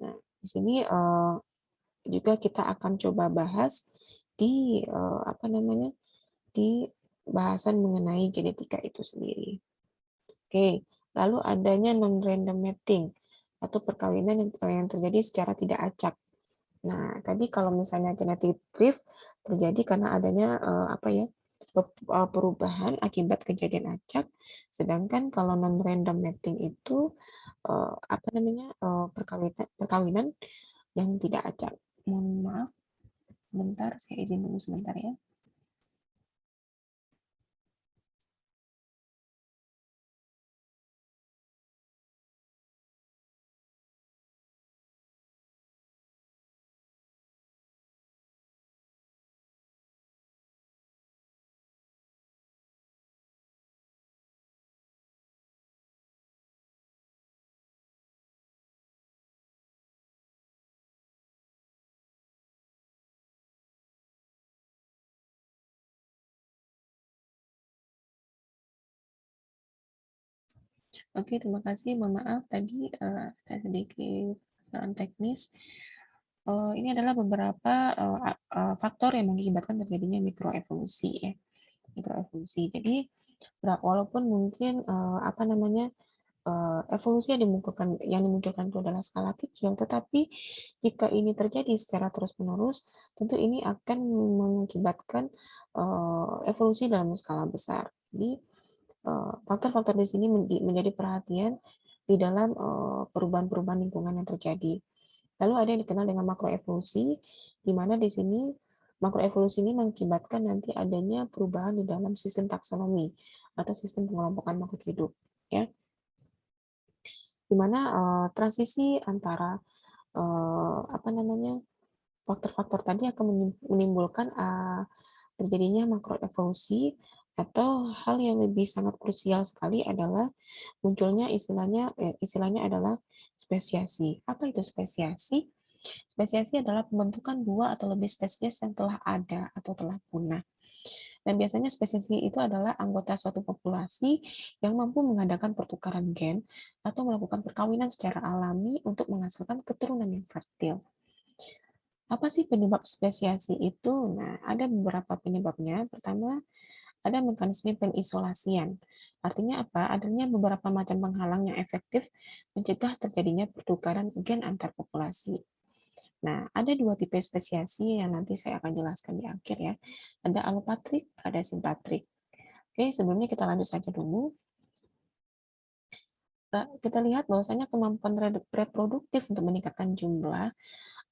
Nah, di sini juga kita akan coba bahas di apa namanya di bahasan mengenai genetika itu sendiri. Oke, lalu adanya non-random mating atau perkawinan yang terjadi secara tidak acak. Nah, tadi kalau misalnya genetic drift terjadi karena adanya apa ya perubahan akibat kejadian acak, sedangkan kalau non-random mating itu apa namanya perkawinan yang tidak acak. Mohon maaf, sebentar, saya izin dulu sebentar ya. Oke, terima kasih. Mohon maaf tadi ada sedikit kesalahan teknis. Ini adalah beberapa faktor yang mengakibatkan terjadinya mikroevolusi ya. Mikroevolusi. Jadi walaupun mungkin apa namanya evolusi yang dimunculkan itu adalah skala kecil, tetapi jika ini terjadi secara terus-menerus, tentu ini akan mengakibatkan evolusi dalam skala besar. Jadi faktor-faktor di sini menjadi perhatian di dalam perubahan-perubahan lingkungan yang terjadi. Lalu ada yang dikenal dengan makroevolusi, di mana di sini makroevolusi ini mengakibatkan nanti adanya perubahan di dalam sistem taksonomi atau sistem pengelompokan makhluk hidup, ya, di mana transisi antara apa namanya faktor-faktor tadi akan menimbulkan terjadinya makroevolusi atau hal yang lebih sangat krusial sekali adalah munculnya istilahnya adalah spesiasi. Apa itu spesiasi? Spesiasi adalah pembentukan dua atau lebih spesies yang telah ada atau telah punah. Dan biasanya spesies itu adalah anggota suatu populasi yang mampu mengadakan pertukaran gen atau melakukan perkawinan secara alami untuk menghasilkan keturunan yang fertil. Apa sih penyebab spesiasi itu? Nah, ada beberapa penyebabnya. Pertama, ada mekanisme pengisolasian. Artinya apa? Adanya beberapa macam penghalang yang efektif mencegah terjadinya pertukaran gen antar populasi. Nah, ada dua tipe spesiasi yang nanti saya akan jelaskan di akhir ya. Ada alopatrik, ada simpatrik. Oke, sebelumnya kita lanjut saja dulu. Kita lihat bahwasanya kemampuan reproduktif untuk meningkatkan jumlah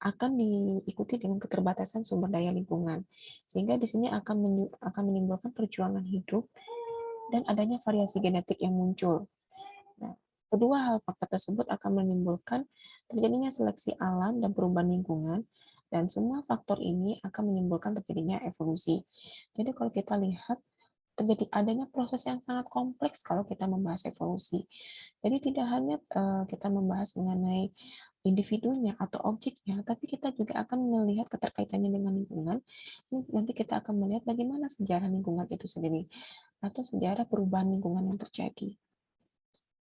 akan diikuti dengan keterbatasan sumber daya lingkungan. Sehingga di sini akan menimbulkan perjuangan hidup dan adanya variasi genetik yang muncul. Nah, kedua hal faktor tersebut akan menimbulkan terjadinya seleksi alam dan perubahan lingkungan Dan semua faktor ini akan menimbulkan terjadinya evolusi. Jadi kalau kita lihat terjadi adanya proses yang sangat kompleks kalau kita membahas evolusi. Jadi tidak hanya kita membahas mengenai individunya atau objeknya, tapi kita juga akan melihat keterkaitannya dengan lingkungan. Nanti kita akan melihat bagaimana sejarah lingkungan itu sendiri atau sejarah perubahan lingkungan yang terjadi.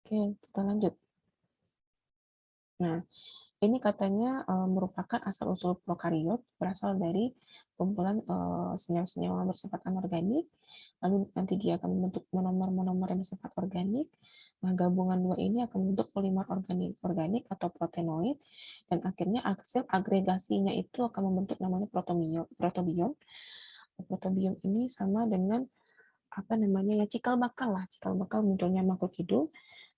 Oke, kita lanjut. Nah, ini katanya merupakan asal-usul prokariot, berasal dari kumpulan senyawa-senyawa bersifat anorganik, lalu nanti dia akan membentuk monomer-monomer yang bersifat organik. Nah, gabungan dua ini akan membentuk polimer organik atau protenoid, dan akhirnya hasil agregasinya itu akan membentuk namanya protobiom. Protobiom ini sama dengan apa namanya ya, cikal bakal munculnya makhluk hidup,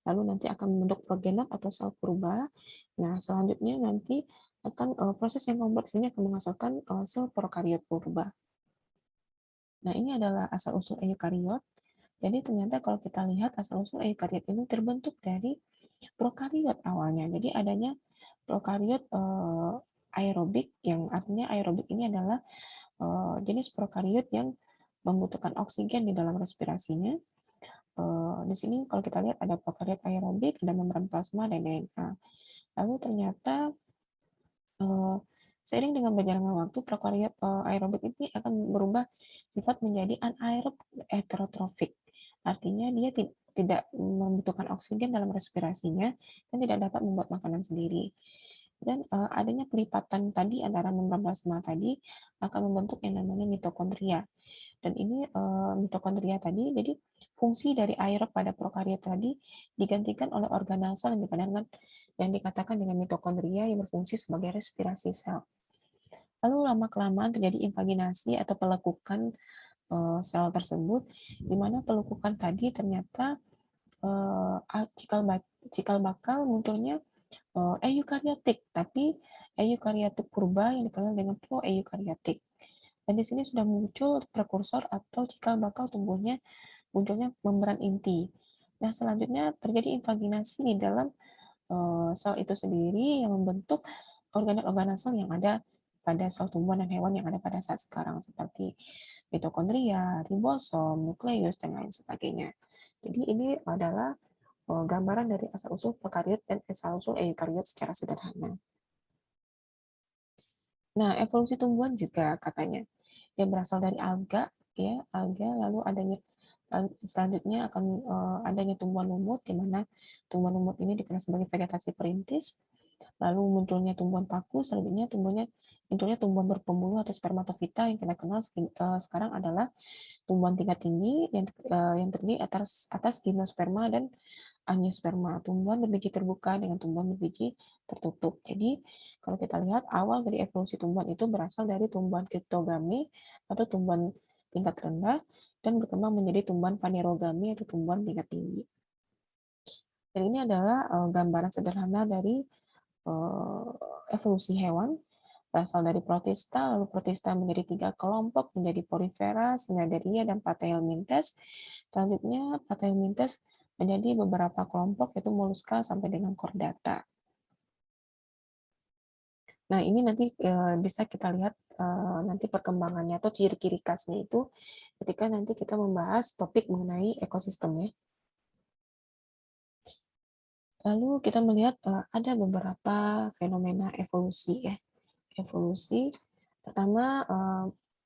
lalu nanti akan membentuk progenot atau sel purba. Nah, selanjutnya nanti akan proses yang kompleks ini akan menghasilkan sel prokariot purba. Nah, ini adalah asal-usul eukariot. Jadi ternyata kalau kita lihat asal-usul eukariot ini terbentuk dari prokariot awalnya. Jadi adanya prokariot aerobik, yang artinya aerobik ini adalah jenis prokariot yang membutuhkan oksigen di dalam respirasinya. Di sini kalau kita lihat ada prokariot aerobik, ada membran plasma, dan DNA. Lalu ternyata seiring dengan berjalannya waktu, prokariot aerobik ini akan berubah sifat menjadi anaerob heterotropik. Artinya dia tidak membutuhkan oksigen dalam respirasinya dan tidak dapat membuat makanan sendiri. Dan adanya pelipatan tadi antara membran plasma tadi akan membentuk yang namanya mitokondria. Dan ini mitokondria tadi, jadi fungsi dari aerob pada prokariot tadi digantikan oleh organel sel yang dikatakan dengan mitokondria yang berfungsi sebagai respirasi sel. Lalu lama-kelamaan terjadi invaginasi atau pelekukan sel tersebut, di mana pelekukan tadi ternyata cikal bakal munculnya eukariotik, tapi eukariotik purba yang dikenal dengan proeukariotik. Dan di sini sudah muncul prekursor atau cikal bakal munculnya membran inti. Nah, selanjutnya terjadi invaginasi di dalam sel itu sendiri yang membentuk organel-organel sel yang ada pada sel tumbuhan dan hewan yang ada pada saat sekarang, seperti mitokondria, ribosom, nukleus, dan lain sebagainya. Jadi ini adalah gambaran dari asal-usul prokariot dan asal-usul eukariot secara sederhana. Nah, evolusi tumbuhan juga katanya yang berasal dari alga, ya, alga, lalu selanjutnya akan adanya tumbuhan lumut, di mana tumbuhan lumut ini dikenal sebagai vegetasi perintis, lalu munculnya tumbuhan paku, selanjutnya munculnya tumbuhan berpembuluh atau spermatofita yang kita kenal sekarang adalah tumbuhan tingkat tinggi yang terdiri atas gimnosperma dan angiosperma, tumbuhan berbiji terbuka dengan tumbuhan berbiji tertutup. Jadi, kalau kita lihat awal dari evolusi tumbuhan itu berasal dari tumbuhan kriptogami atau tumbuhan tingkat rendah dan berkembang menjadi tumbuhan fanerogami atau tumbuhan tingkat tinggi. Dan ini adalah gambaran sederhana dari evolusi hewan, berasal dari protista, lalu protista menjadi 3 kelompok, menjadi porifera, Cnidaria, dan Platyhelminthes. Selanjutnya, Platyhelminthes menjadi beberapa kelompok, yaitu moluska sampai dengan chordata. Nah, ini nanti bisa kita lihat nanti perkembangannya atau ciri-ciri khasnya itu ketika nanti kita membahas topik mengenai ekosistem ya. Lalu kita melihat ada beberapa fenomena evolusi ya. Evolusi pertama,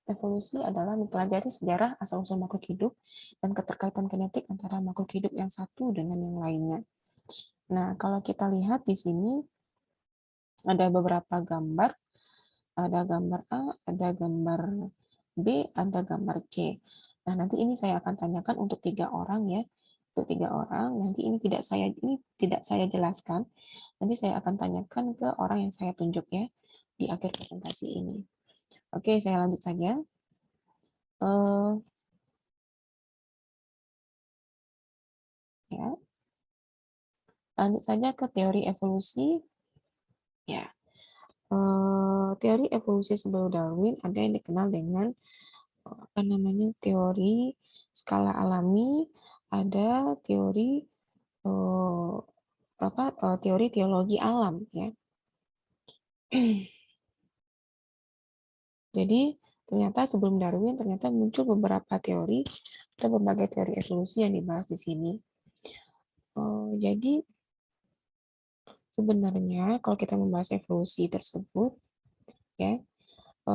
evolusi adalah mempelajari sejarah asal-usul makhluk hidup dan keterkaitan genetik antara makhluk hidup yang satu dengan yang lainnya. Nah, kalau kita lihat di sini ada beberapa gambar, ada gambar A, ada gambar B, ada gambar C. Nah, nanti ini saya akan tanyakan untuk 3 orang ya, untuk 3 orang. Nanti ini tidak saya jelaskan. Nanti saya akan tanyakan ke orang yang saya tunjuk ya di akhir presentasi ini. Oke, saya lanjut saja. Ya, lanjut saja ke teori evolusi. Ya, teori evolusi sebelum Darwin ada yang dikenal dengan apa namanya teori skala alami, ada teori teori teologi alam ya. Jadi ternyata sebelum Darwin ternyata muncul beberapa teori atau berbagai teori evolusi yang dibahas di sini. Jadi sebenarnya kalau kita membahas evolusi tersebut, ya,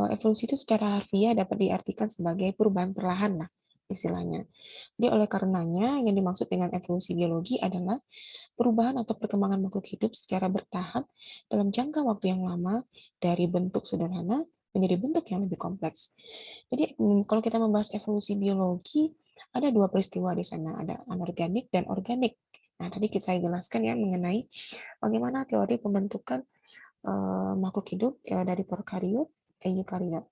evolusi itu secara harfiah dapat diartikan sebagai perubahan perlahan lah istilahnya. Jadi oleh karenanya yang dimaksud dengan evolusi biologi adalah perubahan atau perkembangan makhluk hidup secara bertahap dalam jangka waktu yang lama dari bentuk sederhana menjadi bentuk yang lebih kompleks. Jadi kalau kita membahas evolusi biologi, ada dua peristiwa di sana, ada anorganik dan organik. Nah, tadi saya jelaskan ya mengenai bagaimana teori pembentukan makhluk hidup dari prokariot ke eukariot.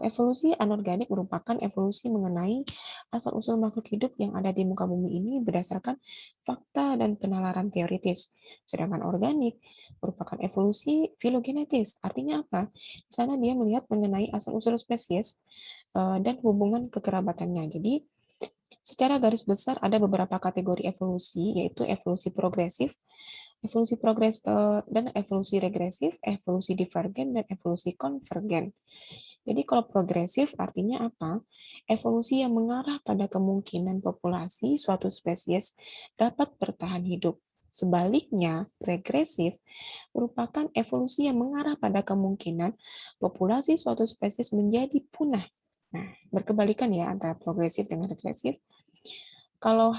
Evolusi anorganik merupakan evolusi mengenai asal-usul makhluk hidup yang ada di muka bumi ini berdasarkan fakta dan penalaran teoritis. Sedangkan organik merupakan evolusi filogenetis. Artinya apa? Di sana dia melihat mengenai asal-usul spesies dan hubungan kekerabatannya. Jadi, secara garis besar ada beberapa kategori evolusi, yaitu evolusi progresif, dan evolusi regresif, evolusi divergen, dan evolusi konvergen. Jadi kalau progresif artinya apa? Evolusi yang mengarah pada kemungkinan populasi suatu spesies dapat bertahan hidup. Sebaliknya, regresif merupakan evolusi yang mengarah pada kemungkinan populasi suatu spesies menjadi punah. Nah, berkebalikan ya antara progresif dengan regresif. Kalau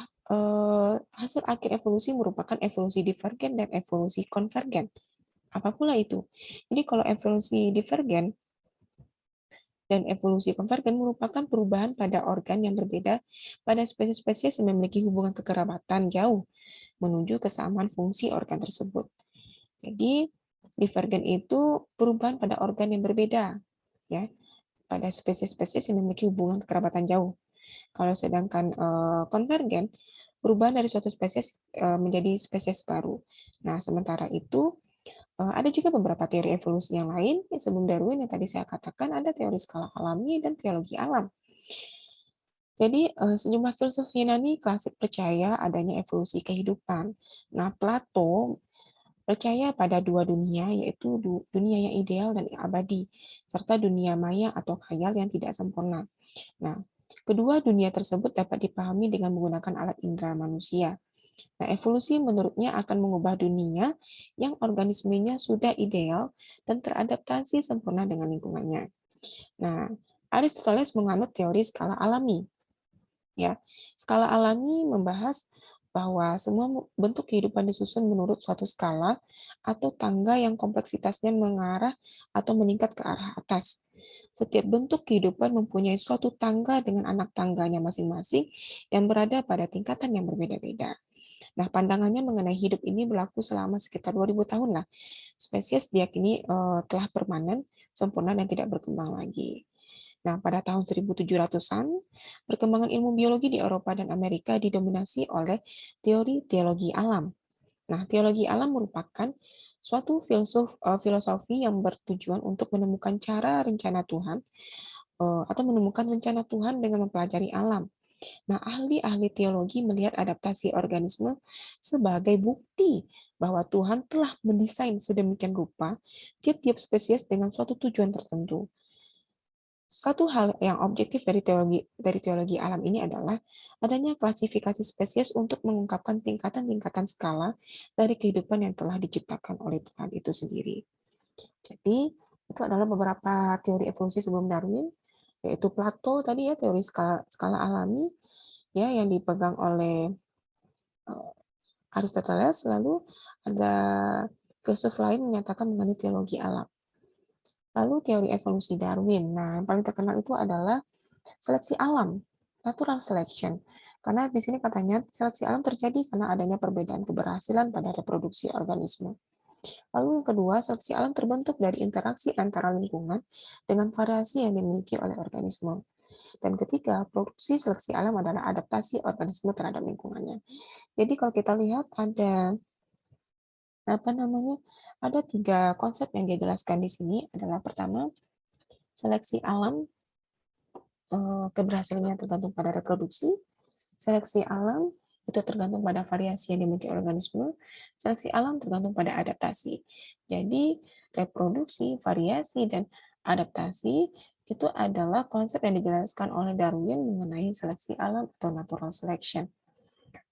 hasil akhir evolusi merupakan evolusi divergen dan evolusi konvergen. Apa pula itu? Jadi kalau evolusi divergen dan evolusi konvergen merupakan perubahan pada organ yang berbeda pada spesies-spesies yang memiliki hubungan kekerabatan jauh menuju kesamaan fungsi organ tersebut. Jadi, divergen itu perubahan pada organ yang berbeda, ya, pada spesies-spesies yang memiliki hubungan kekerabatan jauh. Kalau sedangkan konvergen, perubahan dari suatu spesies menjadi spesies baru. Nah, sementara itu ada juga beberapa teori evolusi yang lain sebelum Darwin yang tadi saya katakan ada teori skala alami dan teologi alam. Jadi sejumlah filsuf Yunani klasik percaya adanya evolusi kehidupan. Nah, Plato percaya pada dua dunia, yaitu dunia yang ideal dan yang abadi, serta dunia maya atau khayal yang tidak sempurna. Nah, kedua dunia tersebut dapat dipahami dengan menggunakan alat indera manusia. Nah, evolusi menurutnya akan mengubah dunia yang organismenya sudah ideal dan teradaptasi sempurna dengan lingkungannya. Nah, Aristoteles menganut teori skala alami. Ya, skala alami membahas bahwa semua bentuk kehidupan disusun menurut suatu skala atau tangga yang kompleksitasnya mengarah atau meningkat ke arah atas. Setiap bentuk kehidupan mempunyai suatu tangga dengan anak tangganya masing-masing yang berada pada tingkatan yang berbeda-beda. Nah, pandangannya mengenai hidup ini berlaku selama sekitar 2000 tahun lah. Spesies diyakini telah permanen, sempurna, dan tidak berkembang lagi. Nah, pada tahun 1700-an, perkembangan ilmu biologi di Eropa dan Amerika didominasi oleh teori teologi alam. Nah, teologi alam merupakan suatu filosofi yang bertujuan untuk menemukan cara rencana Tuhan atau menemukan rencana Tuhan dengan mempelajari alam. Nah, ahli-ahli teologi melihat adaptasi organisme sebagai bukti bahwa Tuhan telah mendesain sedemikian rupa tiap-tiap spesies dengan suatu tujuan tertentu. Satu hal yang objektif dari teologi alam ini adalah adanya klasifikasi spesies untuk mengungkapkan tingkatan-tingkatan skala dari kehidupan yang telah diciptakan oleh Tuhan itu sendiri. Jadi, itu adalah beberapa teori evolusi sebelum Darwin, yaitu Plato tadi ya, teori skala alami ya yang dipegang oleh Aristoteles, lalu ada filsuf lain menyatakan mengenai teologi alam. Lalu teori evolusi Darwin. Nah, yang paling terkenal itu adalah seleksi alam, natural selection. Karena di sini katanya seleksi alam terjadi karena adanya perbedaan keberhasilan pada reproduksi organisme. Lalu yang kedua, seleksi alam terbentuk dari interaksi antara lingkungan dengan variasi yang dimiliki oleh organisme. Dan ketiga, produksi seleksi alam adalah adaptasi organisme terhadap lingkungannya. Jadi kalau kita lihat ada apa namanya? Ada tiga konsep yang dia jelaskan di sini adalah pertama, seleksi alam keberhasilannya tergantung pada reproduksi, seleksi alam itu tergantung pada variasi yang dimiliki organisme, seleksi alam tergantung pada adaptasi. Jadi reproduksi, variasi, dan Adaptasi itu adalah konsep yang dijelaskan oleh Darwin mengenai seleksi alam atau natural selection.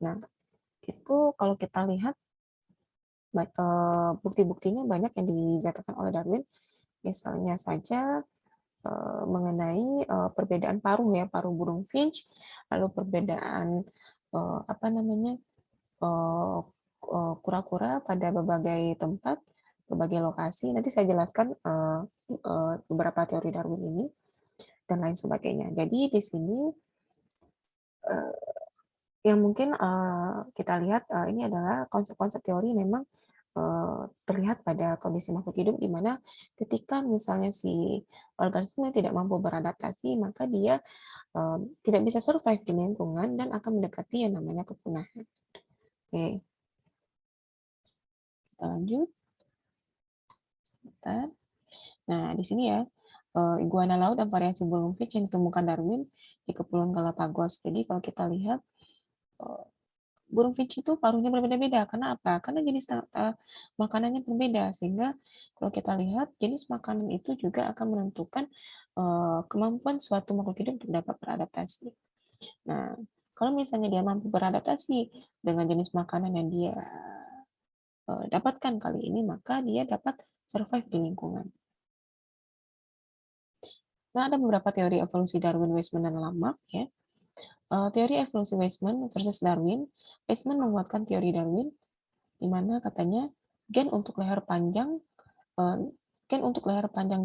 Nah, itu kalau kita lihat bukti-buktinya banyak yang dinyatakan oleh Darwin, misalnya saja mengenai perbedaan paruh ya, paruh burung finch, lalu perbedaan apa namanya kura-kura pada berbagai tempat, berbagai lokasi. Nanti saya jelaskan beberapa teori Darwin ini dan lain sebagainya. Jadi di sini yang mungkin kita lihat ini adalah konsep-konsep teori memang terlihat pada kondisi makhluk hidup di mana ketika misalnya si organisme tidak mampu beradaptasi maka dia tidak bisa survive di lingkungan dan akan mendekati yang namanya kepunahan. Oke, kita lanjut. Sebentar. Nah, di sini ya, iguana laut dan variasi burung finch yang ditemukan Darwin di Kepulauan Galapagos. Jadi kalau kita lihat burung finch itu paruhnya berbeda-beda. Karena apa? Karena jenis makanannya berbeda. Sehingga kalau kita lihat jenis makanan itu juga akan menentukan kemampuan suatu makhluk hidup untuk dapat beradaptasi. Nah, kalau misalnya dia mampu beradaptasi dengan jenis makanan yang dia dapatkan kali ini, maka dia dapat survive di lingkungan. Nah, ada beberapa teori evolusi Darwin, Weismann, dan Lamarck ya. Teori evolusi Weismann versus Darwin. Weismann menguatkan teori Darwin, di mana katanya gen untuk leher panjang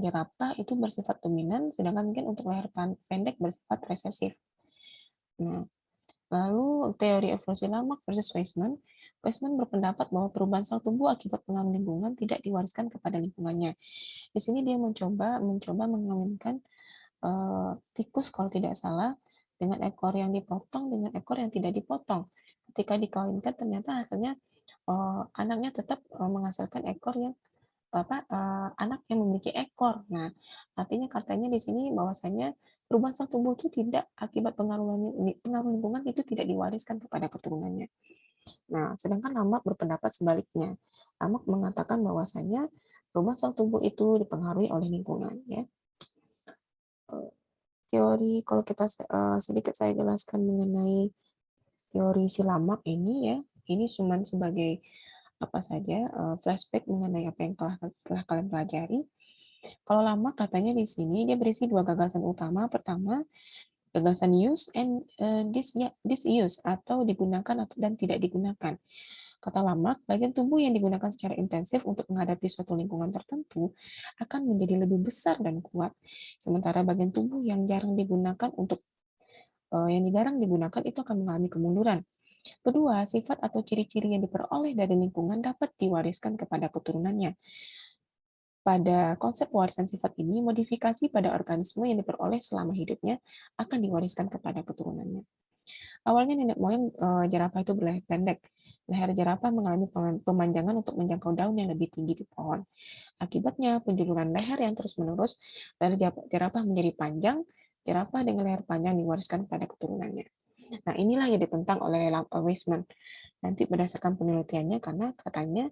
jerapah itu bersifat dominan, sedangkan gen untuk leher pendek bersifat resesif. Nah, lalu teori evolusi Lamarck versus Weismann. Weismann berpendapat bahwa perubahan sel tubuh akibat pengaruh lingkungan tidak diwariskan kepada lingkungannya. Di sini dia mencoba mengawinkan tikus kalau tidak salah dengan ekor yang dipotong dengan ekor yang tidak dipotong. Ketika dikawinkan ternyata hasilnya anaknya tetap menghasilkan ekor yang anak yang memiliki ekor. Nah, artinya katanya di sini bahwasanya perubahan sel tubuh itu tidak akibat pengaruh lingkungan itu tidak diwariskan kepada keturunannya. Nah, sedangkan Lamarck berpendapat sebaliknya. Lamarck mengatakan bahwasanya perubahan sel tubuh itu dipengaruhi oleh lingkungan ya. Teori kalau kita sedikit saya jelaskan mengenai teori si Lamarck ini ya, ini cuma sebagai apa saja flashback mengenai apa yang telah kalian pelajari. Kalau Lamarck katanya di sini dia berisi dua gagasan utama. Pertama, gagasan use and disuse atau digunakan dan tidak digunakan. Kata Lamarck, bagian tubuh yang digunakan secara intensif untuk menghadapi suatu lingkungan tertentu akan menjadi lebih besar dan kuat. Sementara bagian tubuh yang jarang digunakan itu akan mengalami kemunduran. Kedua, sifat atau ciri-ciri yang diperoleh dari lingkungan dapat diwariskan kepada keturunannya. Pada konsep warisan sifat ini, modifikasi pada organisme yang diperoleh selama hidupnya akan diwariskan kepada keturunannya. Awalnya nenek moyang jerapah itu berleher pendek. Leher jerapah mengalami pemanjangan untuk menjangkau daun yang lebih tinggi di pohon. Akibatnya, penjuluran leher yang terus-menerus, leher jerapah menjadi panjang, jerapah dengan leher panjang diwariskan pada keturunannya. Nah, inilah yang ditentang oleh Weismann. Nanti berdasarkan penelitiannya, karena katanya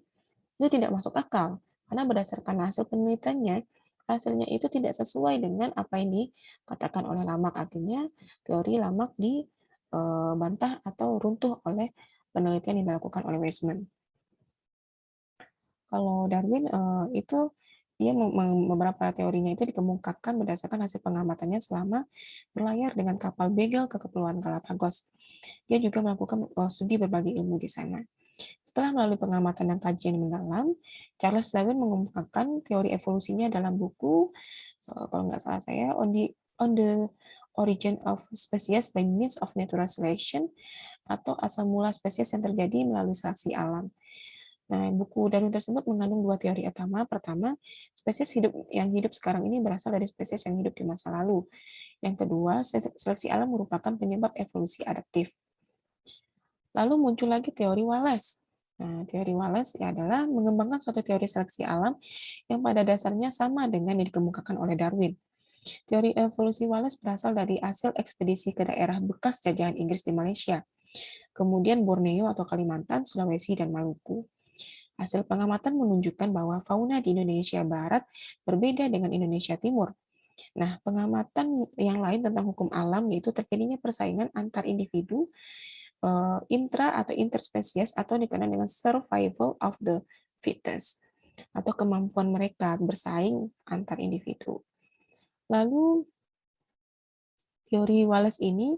itu tidak masuk akal. Karena berdasarkan hasil penelitiannya, hasilnya itu tidak sesuai dengan apa yang dikatakan oleh Lamarck. Artinya, teori Lamarck dibantah atau runtuh oleh penelitian yang dilakukan oleh Weismann. Kalau Darwin itu dia beberapa teorinya itu dikemukakan berdasarkan hasil pengamatannya selama berlayar dengan kapal Beagle ke Kepulauan Galapagos. Dia juga melakukan studi berbagai ilmu di sana. Setelah melalui pengamatan dan kajian mendalam, Charles Darwin mengemukakan teori evolusinya dalam buku, kalau nggak salah saya, on the Origin of Species by Means of Natural Selection, atau asal mula spesies yang terjadi melalui seleksi alam. Nah, buku Darwin tersebut mengandung dua teori utama. Pertama, spesies yang hidup sekarang ini berasal dari spesies yang hidup di masa lalu. Yang kedua, seleksi alam merupakan penyebab evolusi adaptif. Lalu muncul lagi teori Wallace. Nah, teori Wallace adalah mengembangkan suatu teori seleksi alam yang pada dasarnya sama dengan yang dikemukakan oleh Darwin. Teori evolusi Wallace berasal dari hasil ekspedisi ke daerah bekas jajahan Inggris di Malaysia, kemudian Borneo atau Kalimantan, Sulawesi, dan Maluku. Hasil pengamatan menunjukkan bahwa fauna di Indonesia Barat berbeda dengan Indonesia Timur. Nah, pengamatan yang lain tentang hukum alam yaitu terjadinya persaingan antar individu, intra atau interspesies, atau dikenal dengan survival of the fittest, atau kemampuan mereka bersaing antar individu. Lalu teori Wallace ini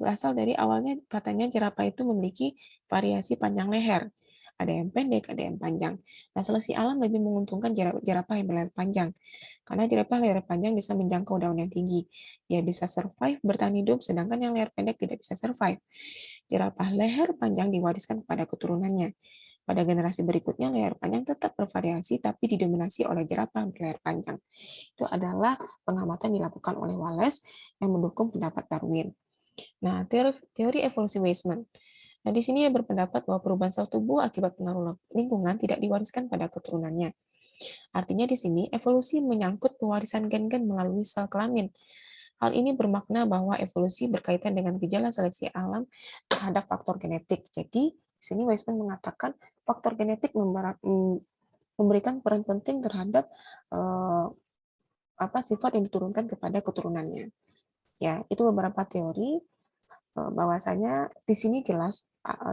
berasal dari awalnya katanya jerapah itu memiliki variasi panjang leher. Ada yang pendek, ada yang panjang. Nah, seleksi alam lebih menguntungkan jerapah yang berleher panjang. Karena jerapah leher panjang bisa menjangkau daun yang tinggi. Dia bisa survive, bertahan hidup, sedangkan yang leher pendek tidak bisa survive. Jerapah leher panjang diwariskan kepada keturunannya. Pada generasi berikutnya, leher panjang tetap bervariasi, tapi didominasi oleh jerapah berleher panjang. Itu adalah pengamatan dilakukan oleh Wallace yang mendukung pendapat Darwin. Nah, teori evolusi Weismann. Nah, di sini ia berpendapat bahwa perubahan sel tubuh akibat pengaruh lingkungan tidak diwariskan pada keturunannya. Artinya di sini evolusi menyangkut pewarisan gen-gen melalui sel kelamin. Hal ini bermakna bahwa evolusi berkaitan dengan gejala seleksi alam terhadap faktor genetik. Jadi, di sini Weismann mengatakan faktor genetik memberikan peran penting terhadap sifat yang diturunkan kepada keturunannya. Ya, itu beberapa teori bahwasanya di sini jelas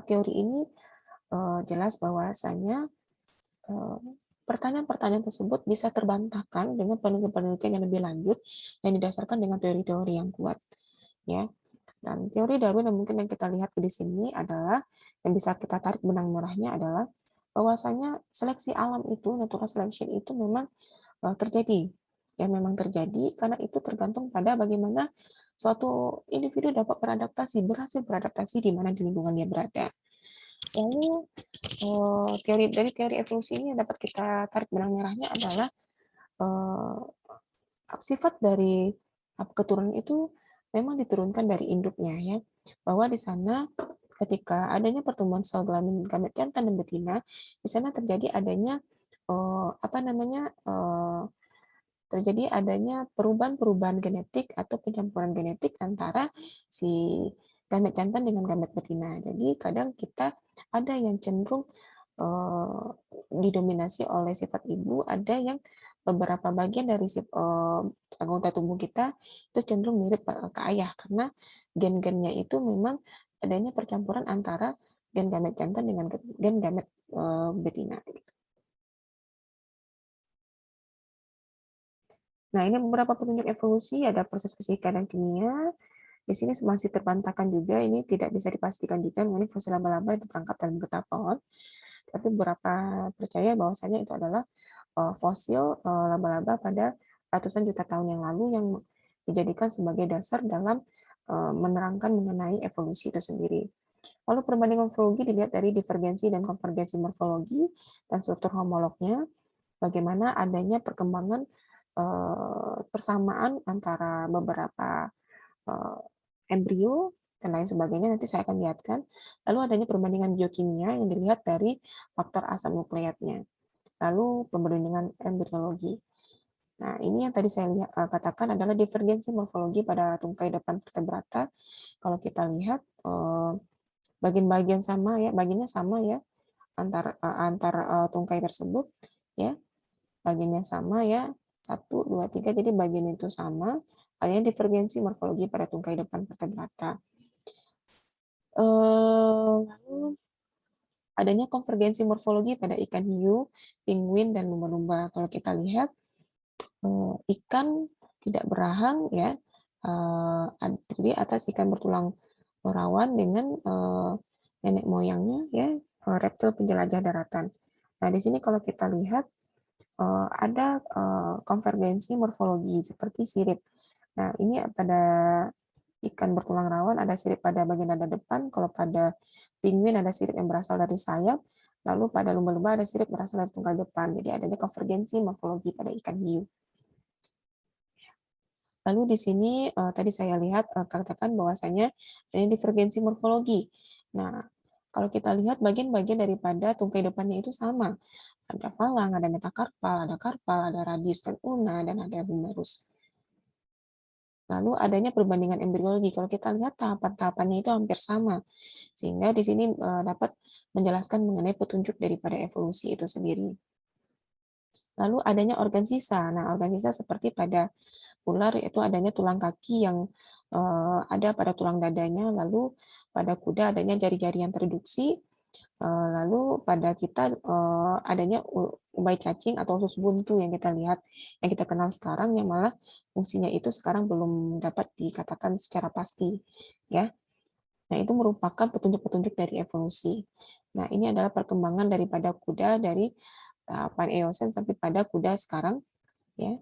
teori ini jelas bahwasanya pertanyaan-pertanyaan tersebut bisa terbantahkan dengan penelitian yang lebih lanjut yang didasarkan dengan teori-teori yang kuat, ya. Dan teori Darwin yang mungkin yang kita lihat di sini adalah yang bisa kita tarik benang merahnya adalah bahwasanya seleksi alam itu, natural selection itu memang terjadi. Ya, memang terjadi karena itu tergantung pada bagaimana suatu individu dapat berhasil beradaptasi di mana di lingkungan dia berada. Lalu dari teori evolusi ini yang dapat kita tarik benang merahnya adalah sifat dari keturunan itu memang diturunkan dari induknya, ya, bahwa di sana ketika adanya pertemuan sel kelamin gamet jantan dan betina, di sana terjadi adanya terjadi adanya perubahan-perubahan genetik atau pencampuran genetik antara si gamet jantan dengan gamet betina. Jadi kadang kita ada yang cenderung didominasi oleh sifat ibu, ada yang beberapa bagian dari anggota tubuh kita itu cenderung mirip ke ayah karena gen-gennya itu memang adanya percampuran antara gen gamet jantan dengan gen gamet betina. Nah, ini beberapa petunjuk evolusi, ada proses fisika dan kimia. Di sini masih terbantahkan juga, ini tidak bisa dipastikan juga mengenai fosil laba-laba yang terperangkap dalam getah pohon. Tapi beberapa percaya bahwasanya itu adalah fosil laba-laba pada ratusan juta tahun yang lalu yang dijadikan sebagai dasar dalam menerangkan mengenai evolusi itu sendiri. Lalu perbandingan morfologi dilihat dari divergensi dan konvergensi morfologi dan struktur homolognya, bagaimana adanya perkembangan persamaan antara beberapa embrio dan lain sebagainya, nanti saya akan lihatkan. Lalu adanya perbandingan biokimia yang dilihat dari faktor asam nukleatnya. Lalu perbandingan embriologi. Nah, ini yang tadi saya katakan adalah divergensi morfologi pada tungkai depan vertebrata. Kalau kita lihat bagian-bagian sama ya, bagiannya sama ya antar tungkai tersebut ya. Bagiannya sama ya, 1, 2, 3, jadi bagian itu sama, adanya divergensi morfologi pada tungkai depan vertebrata. Lalu adanya konvergensi morfologi pada ikan hiu, penguin, dan lumba-lumba. Kalau kita lihat, ikan tidak berahang ya, terdiri atas ikan bertulang rawan dengan nenek moyangnya ya, reptil penjelajah daratan. Nah, di sini kalau kita lihat ada konvergensi morfologi seperti sirip. Nah, ini pada ikan bertulang rawan ada sirip pada bagian dada depan, kalau pada penguin ada sirip yang berasal dari sayap, lalu pada lumba-lumba ada sirip berasal dari tungkai depan. Jadi adanya konvergensi morfologi pada ikan hiu. Lalu di sini tadi saya lihat katakan bahwasanya ini divergensi morfologi. Nah, kalau kita lihat bagian-bagian daripada tungkai depannya itu sama. Ada palang, ada metakarpal, ada karpal, ada radius dan ulna, dan ada humerus. Lalu adanya perbandingan embriologi. Kalau kita lihat tahapan-tahapannya itu hampir sama, sehingga di sini dapat menjelaskan mengenai petunjuk daripada evolusi itu sendiri. Lalu adanya organ sisa. Nah, organ sisa seperti pada ular itu adanya tulang kaki yang ada pada tulang dadanya, lalu pada kuda adanya jari-jari yang tereduksi, lalu pada kita adanya umbai cacing atau usus buntu yang kita lihat, yang kita kenal sekarang, yang malah fungsinya itu sekarang belum dapat dikatakan secara pasti, ya. Nah, itu merupakan petunjuk-petunjuk dari evolusi. Nah, ini adalah perkembangan daripada kuda dari tahapan Eosen sampai pada kuda sekarang, ya.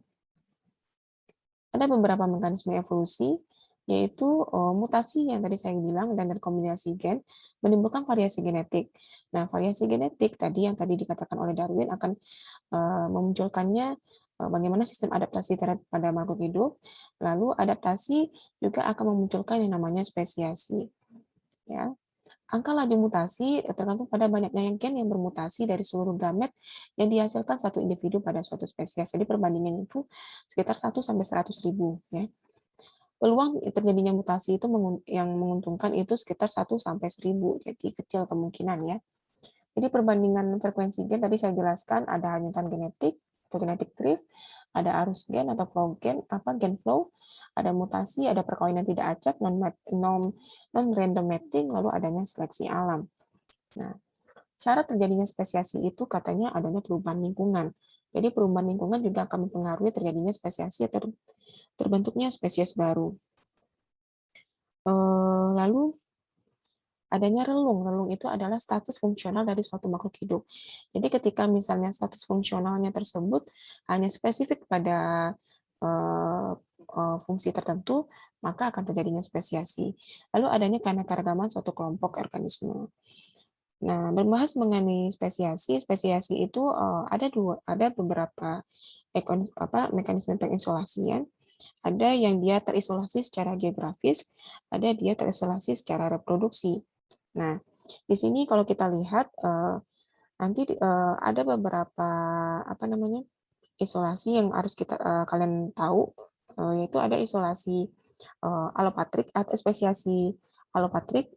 Ada beberapa mekanisme evolusi, yaitu mutasi yang tadi saya bilang dan rekombinasi gen menimbulkan variasi genetik. Nah, variasi genetik tadi yang tadi dikatakan oleh Darwin akan memunculkannya bagaimana sistem adaptasi pada makhluk hidup, lalu adaptasi juga akan memunculkan yang namanya spesiasi. Ya. Angka laju mutasi tergantung pada banyaknya gen yang bermutasi dari seluruh gamet yang dihasilkan satu individu pada suatu spesies. Jadi perbandingan itu sekitar 1 sampai 100.000 ya. Peluang terjadinya mutasi itu yang menguntungkan itu sekitar 1 sampai 1000. Jadi kecil kemungkinan ya. Jadi perbandingan frekuensi gen tadi saya jelaskan ada hanyutan genetik atau genetic drift, ada arus gen atau flow gen, gen flow, ada mutasi, ada perkawinan tidak acak, non-random mating, lalu adanya seleksi alam. Nah, syarat terjadinya spesiasi itu katanya adanya perubahan lingkungan. Jadi perubahan lingkungan juga akan mempengaruhi terjadinya spesiasi atau terbentuknya spesies baru. Lalu adanya relung. Relung itu adalah status fungsional dari suatu makhluk hidup. Jadi ketika misalnya status fungsionalnya tersebut hanya spesifik pada fungsi tertentu, maka akan terjadinya spesiasi. Lalu adanya keanekaragaman suatu kelompok organisme. Nah, membahas mengenai spesiasi, spesiasi itu ada beberapa mekanisme pengisolasian. Ada yang dia terisolasi secara geografis, ada dia terisolasi secara reproduksi. Nah, di sini kalau kita lihat nanti ada beberapa isolasi yang harus kalian tahu, yaitu ada isolasi alopatrik atau spesiasi alopatrik.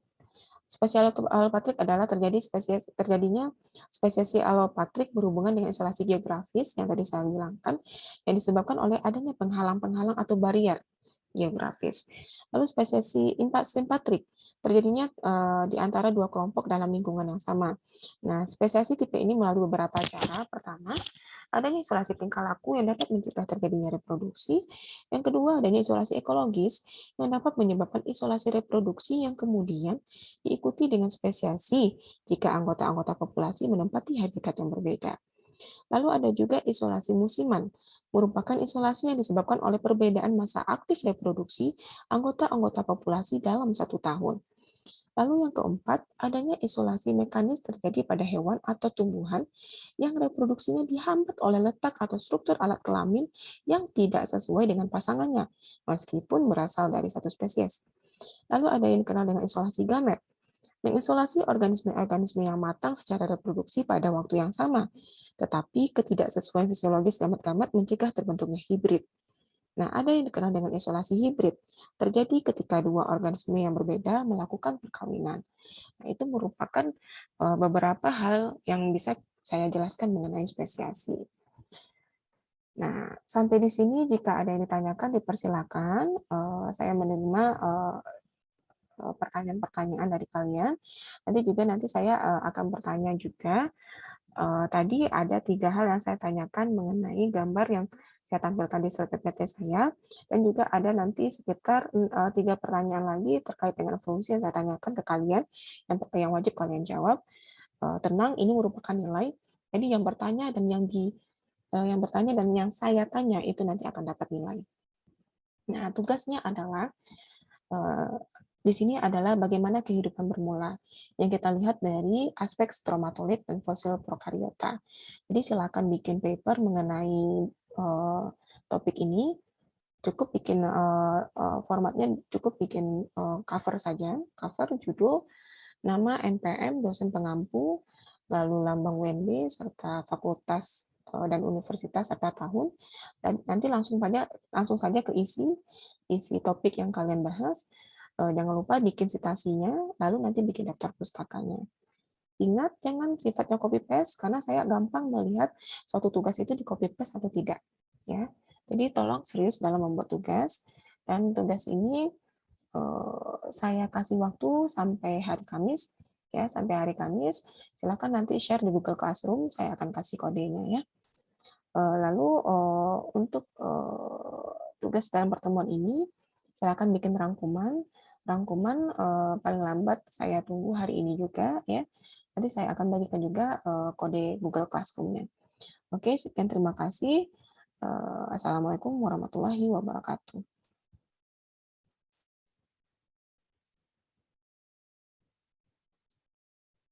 Spesiasi alopatrik adalah terjadinya spesiasi alopatrik berhubungan dengan isolasi geografis yang tadi saya bilangkan, yang disebabkan oleh adanya penghalang-penghalang atau barier geografis. Lalu spesiasi simpatrik terjadinya di antara dua kelompok dalam lingkungan yang sama. Nah, spesiasi tipe ini melalui beberapa cara. Pertama, adanya isolasi tingkah laku yang dapat mencegah terjadinya reproduksi. Yang kedua, adanya isolasi ekologis yang dapat menyebabkan isolasi reproduksi yang kemudian diikuti dengan spesiasi jika anggota-anggota populasi menempati habitat yang berbeda. Lalu ada juga isolasi musiman, merupakan isolasi yang disebabkan oleh perbedaan masa aktif reproduksi anggota-anggota populasi dalam satu tahun. Lalu yang keempat, adanya isolasi mekanis terjadi pada hewan atau tumbuhan yang reproduksinya dihambat oleh letak atau struktur alat kelamin yang tidak sesuai dengan pasangannya, meskipun berasal dari satu spesies. Lalu ada yang dikenal dengan isolasi gamet, mengisolasi organisme-organisme yang matang secara reproduksi pada waktu yang sama, tetapi ketidaksesuaian fisiologis gamet-gamet mencegah terbentuknya hibrid. Nah, ada yang dikenal dengan isolasi hibrid, terjadi ketika dua organisme yang berbeda melakukan perkawinan. Nah, itu merupakan beberapa hal yang bisa saya jelaskan mengenai spesiasi. Nah, sampai di sini jika ada yang ditanyakan dipersilakan. Saya menerima pertanyaan-pertanyaan dari kalian. Nanti saya akan bertanya juga. Tadi ada 3 hal yang saya tanyakan mengenai gambar yang saya tampilkan di slide PPT saya, dan juga ada nanti sekitar 3 pertanyaan lagi terkait dengan fungsi yang saya tanyakan ke kalian, yang wajib kalian jawab. Tenang, ini merupakan nilai. Jadi yang bertanya dan yang saya tanya itu nanti akan dapat nilai. Nah, tugasnya adalah di sini adalah bagaimana kehidupan bermula yang kita lihat dari aspek stromatolith dan fosil prokariota. Jadi silakan bikin paper mengenai topik ini. Cukup bikin formatnya cukup bikin cover saja, cover judul, nama NPM, dosen pengampu, lalu lambang UNB serta fakultas dan universitas serta tahun, dan nanti langsung saja ke isi topik yang kalian bahas. Jangan lupa bikin citasinya, lalu nanti bikin daftar pustakanya. Ingat, jangan sifatnya copy paste karena saya gampang melihat suatu tugas itu di copy paste atau tidak. Ya, jadi tolong serius dalam membuat tugas, dan tugas ini saya kasih waktu sampai hari Kamis, ya, sampai hari Kamis. Silakan nanti share di Google Classroom, saya akan kasih kodenya, ya. Lalu untuk tugas dalam pertemuan ini, silakan bikin rangkuman. Rangkuman paling lambat saya tunggu hari ini juga, ya. Nanti saya akan bagikan juga kode Google Classroom-nya. Oke, sekian, terima kasih. Assalamualaikum warahmatullahi wabarakatuh.